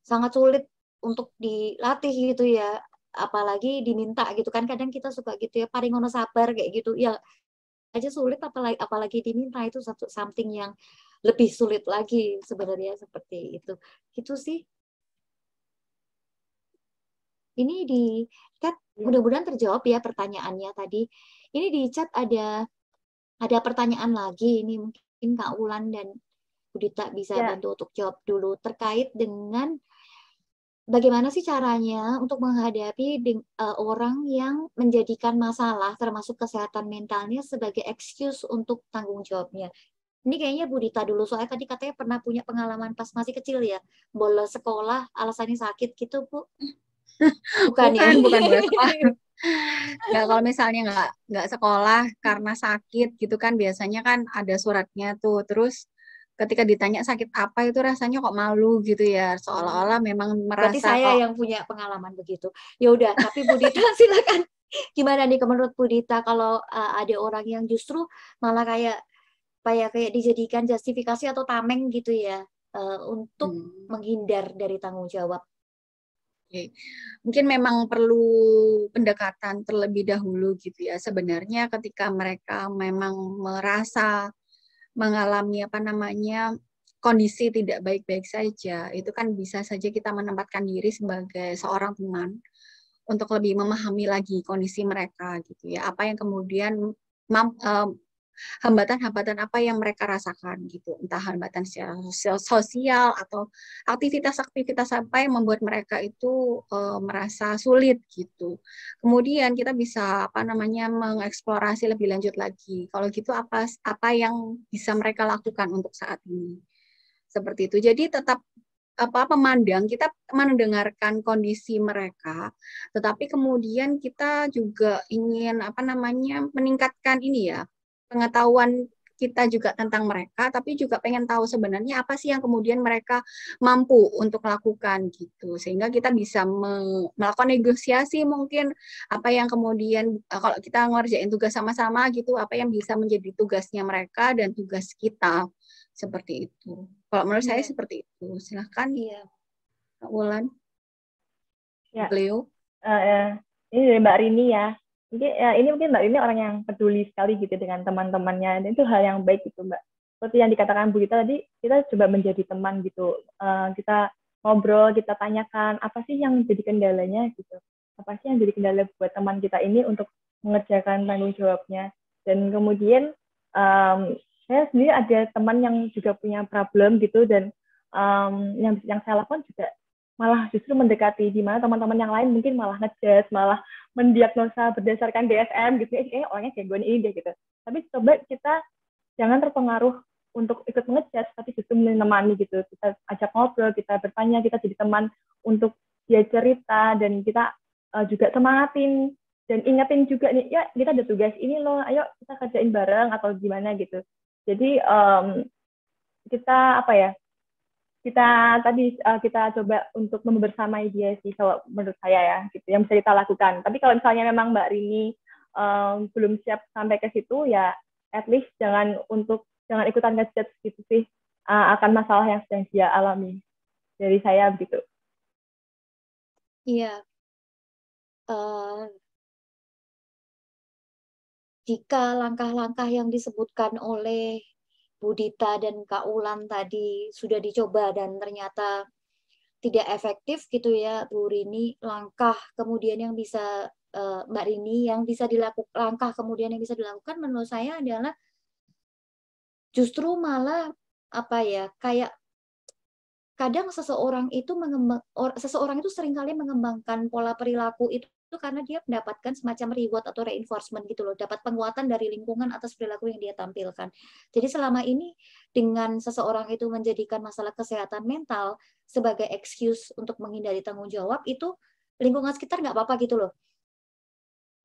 sangat sulit untuk dilatih gitu ya, apalagi diminta gitu kan, kadang kita suka gitu ya, paringono sabar kayak gitu ya aja sulit, apalagi diminta, itu satu something yang lebih sulit lagi sebenarnya, seperti itu gitu sih. Ini di chat mudah-mudahan terjawab ya pertanyaannya tadi. Ini di chat ada pertanyaan lagi, ini mungkin Kak Wulan dan Budita bisa bantu untuk jawab dulu terkait dengan bagaimana sih caranya untuk menghadapi orang yang menjadikan masalah termasuk kesehatan mentalnya sebagai excuse untuk tanggung jawabnya. Ini kayaknya Budita dulu, soalnya tadi katanya pernah punya pengalaman pas masih kecil ya, bolos sekolah alasannya sakit gitu, Bu. Bukan ya? Bukan nggak, kalau misalnya nggak sekolah karena sakit gitu kan, biasanya kan ada suratnya tuh, terus ketika ditanya sakit apa itu rasanya kok malu gitu ya, seolah-olah memang merasa berarti saya yang punya pengalaman begitu. Ya udah, tapi Budita silakan. Gimana nih menurut Budita kalau ada orang yang justru malah kayak dijadikan justifikasi atau tameng gitu ya untuk menghindar dari tanggung jawab? Mungkin memang perlu pendekatan terlebih dahulu gitu ya. Sebenarnya ketika mereka memang merasa mengalami kondisi tidak baik-baik saja, itu kan bisa saja kita menempatkan diri sebagai seorang teman untuk lebih memahami lagi kondisi mereka gitu ya. Apa yang kemudian hambatan-hambatan apa yang mereka rasakan gitu, entah hambatan sosial atau aktivitas-aktivitas apa yang membuat mereka itu merasa sulit gitu. Kemudian kita bisa mengeksplorasi lebih lanjut lagi. Kalau gitu apa yang bisa mereka lakukan untuk saat ini. Seperti itu. Jadi tetap kita mendengarkan kondisi mereka, tetapi kemudian kita juga ingin meningkatkan ini ya, pengetahuan kita juga tentang mereka, tapi juga pengen tahu sebenarnya apa sih yang kemudian mereka mampu untuk lakukan gitu, sehingga kita bisa melakukan negosiasi mungkin apa yang kemudian kalau kita ngerjain tugas sama-sama gitu, apa yang bisa menjadi tugasnya mereka dan tugas kita, seperti itu. Kalau menurut saya seperti itu. Silahkan Kak Wulan. Beliau. Ini dari Mbak Rini ya. Ini mungkin Mbak Rini orang yang peduli sekali gitu dengan teman-temannya, dan itu hal yang baik gitu Mbak. Seperti yang dikatakan Bu Gita tadi, kita coba menjadi teman gitu. Kita ngobrol, kita tanyakan apa sih yang jadi kendalanya gitu. Apa sih yang jadi kendala buat teman kita ini untuk mengerjakan tanggung jawabnya. Dan kemudian saya sendiri ada teman yang juga punya problem gitu, dan yang saya lakukan juga malah justru mendekati, di mana teman-teman yang lain mungkin malah ngejudge, malah mendiagnosa berdasarkan DSM gitu, kayaknya orangnya kayak gue ini deh gitu. Tapi coba kita jangan terpengaruh untuk ikut ngejudge, tapi justru menemani gitu. Kita ajak ngobrol, kita bertanya, kita jadi teman untuk dia cerita, dan kita juga semangatin dan ingetin juga nih, ya kita ada tugas ini loh, ayo kita kerjain bareng atau gimana gitu. Jadi kita coba untuk membersamai dia sih, kalau menurut saya ya gitu, yang bisa kita lakukan. Tapi kalau misalnya memang Mbak Rini belum siap sampai ke situ, ya at least jangan ikutan ngejudge gitu sih akan masalah yang sedang dia alami. Dari saya begitu. Iya. Jika langkah-langkah yang disebutkan oleh Budita dan Kak Wulan tadi sudah dicoba dan ternyata tidak efektif gitu ya, Bu Rini, langkah kemudian yang bisa Mbak Rini yang bisa dilakukan, langkah kemudian yang bisa dilakukan menurut saya adalah justru malah kayak kadang seseorang itu seringkali mengembangkan pola perilaku itu karena dia mendapatkan semacam reward atau reinforcement gitu loh, dapat penguatan dari lingkungan atas perilaku yang dia tampilkan. Jadi selama ini dengan seseorang itu menjadikan masalah kesehatan mental sebagai excuse untuk menghindari tanggung jawab, itu lingkungan sekitar nggak apa-apa gitu loh.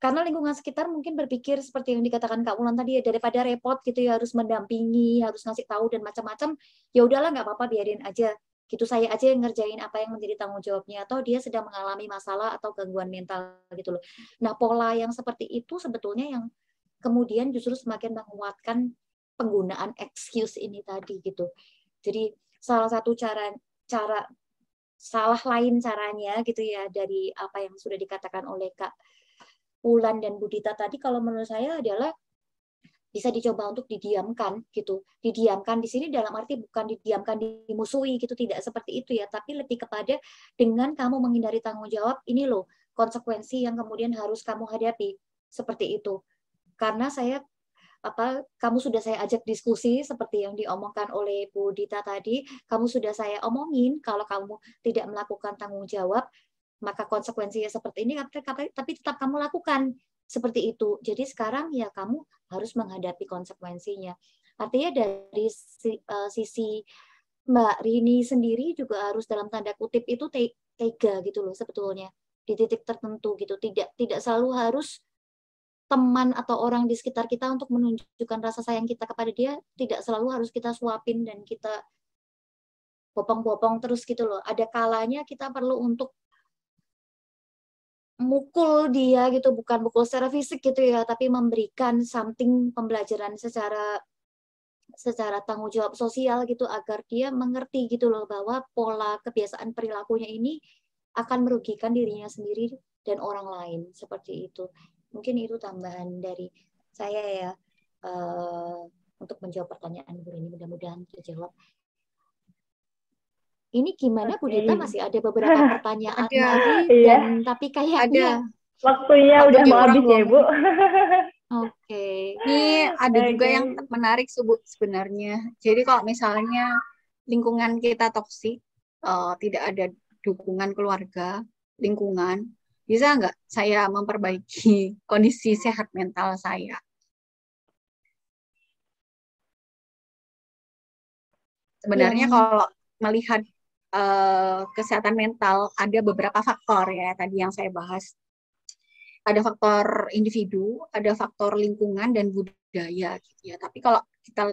Karena lingkungan sekitar mungkin berpikir seperti yang dikatakan Kak Wulan tadi ya, daripada repot gitu ya, harus mendampingi, harus ngasih tahu dan macam-macam, ya udahlah nggak apa-apa, biarin aja. Gitu, saya aja yang ngerjain apa yang menjadi tanggung jawabnya, atau dia sedang mengalami masalah atau gangguan mental gitu loh. Nah, pola yang seperti itu sebetulnya yang kemudian justru semakin menguatkan penggunaan excuse ini tadi gitu. Jadi salah satu cara salah lain caranya gitu ya dari apa yang sudah dikatakan oleh Kak Ulan dan Budita tadi, kalau menurut saya adalah bisa dicoba untuk didiamkan gitu. Didiamkan di sini dalam arti bukan didiamkan, dimusuhi gitu, tidak seperti itu ya, tapi lebih kepada dengan kamu menghindari tanggung jawab, ini loh konsekuensi yang kemudian harus kamu hadapi, seperti itu. Karena kamu sudah saya ajak diskusi seperti yang diomongkan oleh Bu Dita tadi, kamu sudah saya omongin kalau kamu tidak melakukan tanggung jawab, maka konsekuensinya seperti ini, tapi tetap kamu lakukan seperti itu. Jadi sekarang ya kamu harus menghadapi konsekuensinya. Artinya dari sisi Mbak Rini sendiri juga harus dalam tanda kutip itu tega gitu loh sebetulnya di titik tertentu gitu. Tidak selalu harus teman atau orang di sekitar kita untuk menunjukkan rasa sayang kita kepada dia, tidak selalu harus kita suapin dan kita bopong-bopong terus gitu loh. Ada kalanya kita perlu untuk mukul dia gitu, bukan mukul secara fisik gitu ya, tapi memberikan something, pembelajaran secara tanggung jawab sosial gitu, agar dia mengerti gitu loh bahwa pola kebiasaan perilakunya ini akan merugikan dirinya sendiri dan orang lain, seperti itu. Mungkin itu tambahan dari saya ya, untuk menjawab pertanyaan Bu Rini, mudah-mudahan terjawab. Ini gimana Bu Dita, masih ada beberapa pertanyaan lagi, dan tapi kayaknya waktunya udah mau habis ya Bu. Oke. Ini ada juga yang menarik sebenarnya. Jadi kalau misalnya lingkungan kita toksik, tidak ada dukungan keluarga, lingkungan, bisa nggak saya memperbaiki kondisi sehat mental saya? Sebenarnya kalau melihat kesehatan mental, ada beberapa faktor ya tadi yang saya bahas. Ada faktor individu, ada faktor lingkungan dan budaya gitu ya. Tapi kalau kita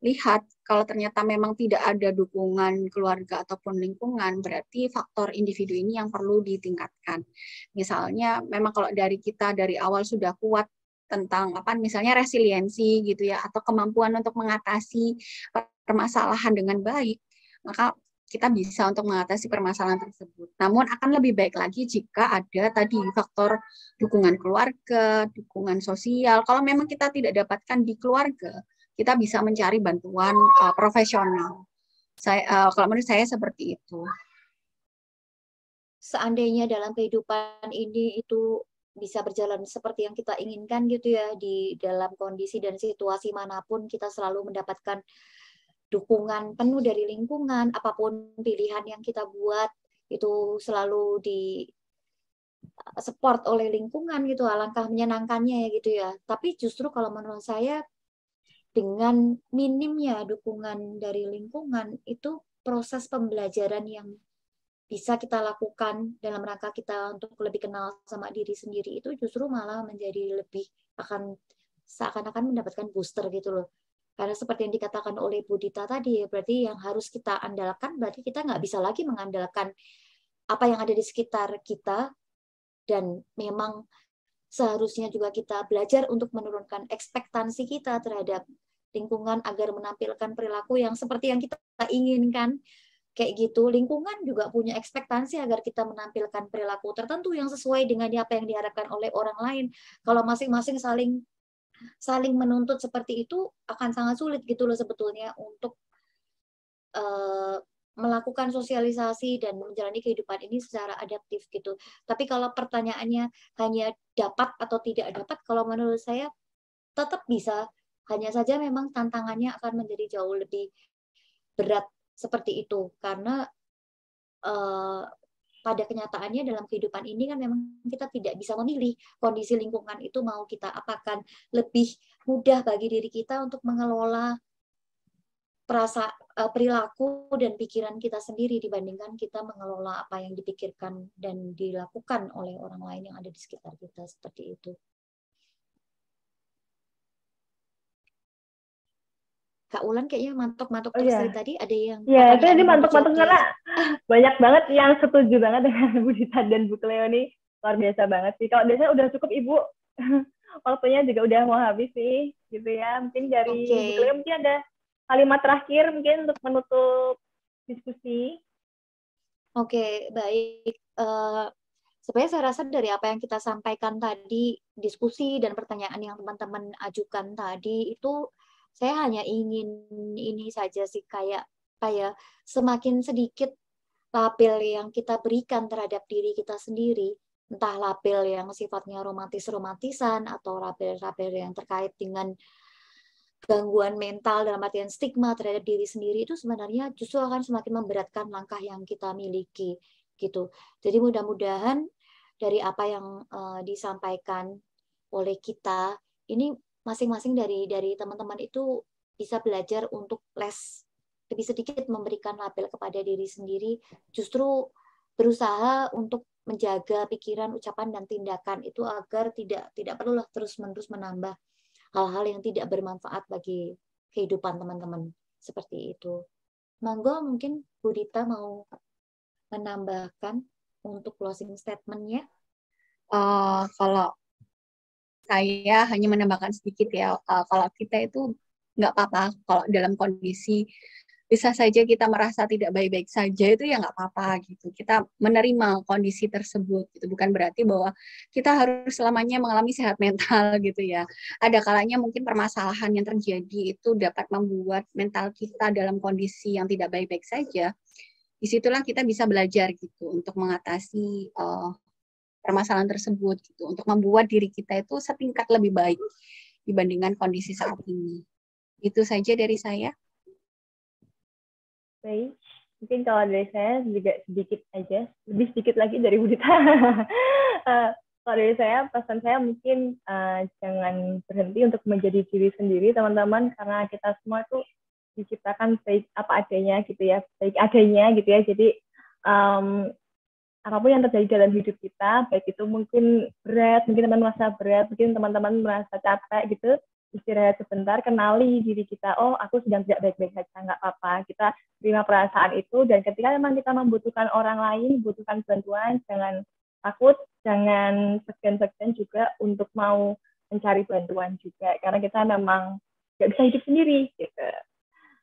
lihat, kalau ternyata memang tidak ada dukungan keluarga ataupun lingkungan, berarti faktor individu ini yang perlu ditingkatkan. Misalnya memang kalau kita dari awal sudah kuat tentang misalnya resiliensi gitu ya, atau kemampuan untuk mengatasi permasalahan dengan baik, maka kita bisa untuk mengatasi permasalahan tersebut. Namun akan lebih baik lagi jika ada tadi faktor dukungan keluarga, dukungan sosial. Kalau memang kita tidak dapatkan di keluarga, kita bisa mencari bantuan profesional. Kalau menurut saya seperti itu. Seandainya dalam kehidupan ini itu bisa berjalan seperti yang kita inginkan gitu ya, di dalam kondisi dan situasi manapun kita selalu mendapatkan dukungan penuh dari lingkungan, apapun pilihan yang kita buat itu selalu di support oleh lingkungan gitu, alangkah menyenangkannya ya gitu ya. Tapi justru kalau menurut saya dengan minimnya dukungan dari lingkungan, itu proses pembelajaran yang bisa kita lakukan dalam rangka kita untuk lebih kenal sama diri sendiri itu justru malah menjadi lebih seakan-akan mendapatkan booster gitu loh. Karena seperti yang dikatakan oleh Bu Dita tadi, berarti yang harus kita andalkan, berarti kita nggak bisa lagi mengandalkan apa yang ada di sekitar kita, dan memang seharusnya juga kita belajar untuk menurunkan ekspektasi kita terhadap lingkungan agar menampilkan perilaku yang seperti yang kita inginkan. Kayak gitu, lingkungan juga punya ekspektasi agar kita menampilkan perilaku tertentu yang sesuai dengan apa yang diharapkan oleh orang lain. Kalau masing-masing saling menuntut seperti itu, akan sangat sulit gitu loh sebetulnya untuk melakukan sosialisasi dan menjalani kehidupan ini secara adaptif gitu. Tapi kalau pertanyaannya hanya dapat atau tidak dapat, kalau menurut saya tetap bisa, hanya saja memang tantangannya akan menjadi jauh lebih berat seperti itu, karena pada kenyataannya dalam kehidupan ini kan memang kita tidak bisa memilih kondisi lingkungan itu mau kita apakan. Lebih mudah bagi diri kita untuk mengelola perilaku dan pikiran kita sendiri dibandingkan kita mengelola apa yang dipikirkan dan dilakukan oleh orang lain yang ada di sekitar kita, seperti itu. Kak Ulan kayaknya mantok-mantok terus dari tadi, ada yang... Iya, itu jadi mantok-mantok karena banyak banget yang setuju banget dengan Bu Dita dan Bu Cleo nih. Luar biasa banget sih. Kalau biasanya udah cukup Ibu. waktunya juga udah mau habis sih, gitu ya. Mungkin dari Oke. Ibu Cleo mungkin ada kalimat terakhir mungkin untuk menutup diskusi. Oke, baik. Sebenarnya saya rasa dari apa yang kita sampaikan tadi, diskusi dan pertanyaan yang teman-teman ajukan tadi, itu saya hanya ingin ini saja sih, kayak semakin sedikit label yang kita berikan terhadap diri kita sendiri, entah label yang sifatnya romantis-romantisan atau label-label yang terkait dengan gangguan mental dalam artian stigma terhadap diri sendiri, itu sebenarnya justru akan semakin memberatkan langkah yang kita miliki gitu. Jadi mudah-mudahan dari apa yang disampaikan oleh kita ini masing-masing dari teman-teman itu bisa belajar untuk lebih sedikit memberikan label kepada diri sendiri, justru berusaha untuk menjaga pikiran, ucapan dan tindakan itu agar tidak perlulah terus-menerus menambah hal-hal yang tidak bermanfaat bagi kehidupan teman-teman, seperti itu. Monggo mungkin Bu Dita mau menambahkan untuk closing statement-nya. Kalau saya hanya menambahkan sedikit ya, kalau kita itu nggak apa-apa kalau dalam kondisi bisa saja kita merasa tidak baik-baik saja, itu ya nggak apa-apa gitu. Kita menerima kondisi tersebut gitu. Bukan berarti bahwa kita harus selamanya mengalami sehat mental gitu ya. Ada kalanya mungkin permasalahan yang terjadi itu dapat membuat mental kita dalam kondisi yang tidak baik-baik saja. Disitulah kita bisa belajar gitu untuk mengatasi permasalahan tersebut gitu, untuk membuat diri kita itu setingkat lebih baik dibandingkan kondisi saat ini. Itu saja dari saya. Baik, mungkin kalau dari saya juga sedikit aja, lebih sedikit lagi dari Bu Dita. Kalau dari saya, pesan saya mungkin jangan berhenti untuk menjadi diri sendiri, teman-teman, karena kita semua tuh diciptakan baik apa adanya gitu ya, baik adanya gitu ya. Jadi apapun yang terjadi dalam hidup kita, baik itu mungkin berat, mungkin teman merasa berat, mungkin teman-teman merasa capek gitu, istirahat sebentar, kenali diri kita, oh aku sedang tidak baik-baik saja, nggak apa-apa, kita terima perasaan itu, dan ketika memang kita membutuhkan orang lain, membutuhkan bantuan, jangan takut, jangan segan-segan juga untuk mau mencari bantuan juga, karena kita memang nggak bisa hidup sendiri gitu.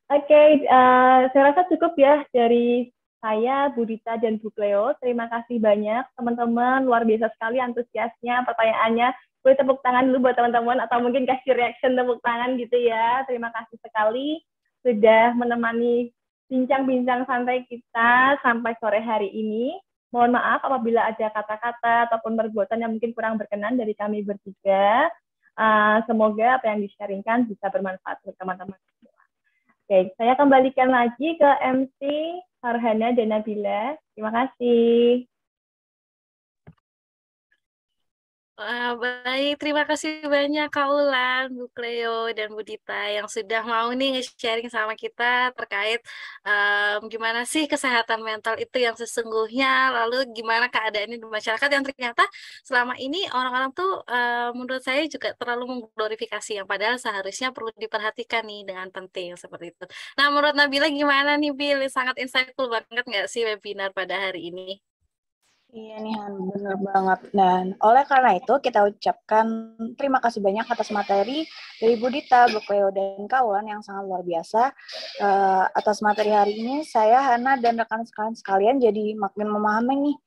Oke, saya rasa cukup ya dari saya, Bu Dita, dan Bu Cleo. Terima kasih banyak teman-teman, luar biasa sekali antusiasnya, pertanyaannya. Boleh tepuk tangan dulu buat teman-teman, atau mungkin kasih reaction tepuk tangan gitu ya. Terima kasih sekali sudah menemani bincang-bincang santai kita sampai sore hari ini. Mohon maaf apabila ada kata-kata ataupun perbuatan yang mungkin kurang berkenan dari kami bertiga. Semoga apa yang di-sharingkan bisa bermanfaat untuk teman-teman. Oke, saya kembalikan lagi ke MC Farhana dan Nabila. Terima kasih. Baik, terima kasih banyak Kak Ulan, Bu Cleo, dan Bu Dita yang sudah mau nih nge-sharing sama kita terkait gimana sih kesehatan mental itu yang sesungguhnya, lalu gimana keadaannya di masyarakat yang ternyata selama ini orang-orang tuh menurut saya juga terlalu mengglorifikasi yang padahal seharusnya perlu diperhatikan nih dengan penting seperti itu. Nah, menurut Nabila gimana nih, Bil? Sangat insightful banget nggak sih webinar pada hari ini? Iya nih Han, bener banget. Dan oleh karena itu kita ucapkan terima kasih banyak atas materi dari Bu Dita, Bu Cleo, dan Kak Ulan yang sangat luar biasa. Atas materi hari ini saya, Hana, dan rekan sekalian jadi makin memahami nih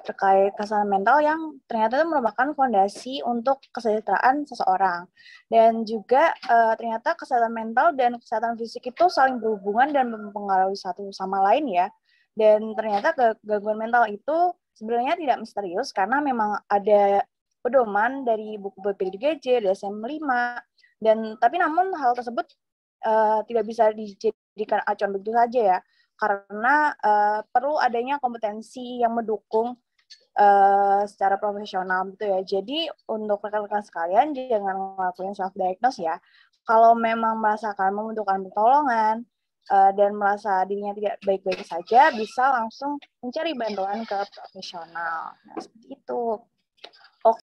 terkait kesehatan mental yang ternyata itu merupakan fondasi untuk kesejahteraan seseorang. Dan juga ternyata kesehatan mental dan kesehatan fisik itu saling berhubungan dan mempengaruhi satu sama lain ya. Dan ternyata gangguan mental itu sebenarnya tidak misterius karena memang ada pedoman dari buku BPJJ, DSM-5, dan tapi namun hal tersebut tidak bisa dijadikan acuan begitu saja ya, karena perlu adanya kompetensi yang mendukung secara profesional gitu ya. Jadi untuk rekan-rekan sekalian jangan ngelakuin self-diagnose ya. Kalau memang merasakan membutuhkan pertolongan, dan merasa dirinya tidak baik-baik saja, bisa langsung mencari bantuan ke profesional. Nah, seperti itu.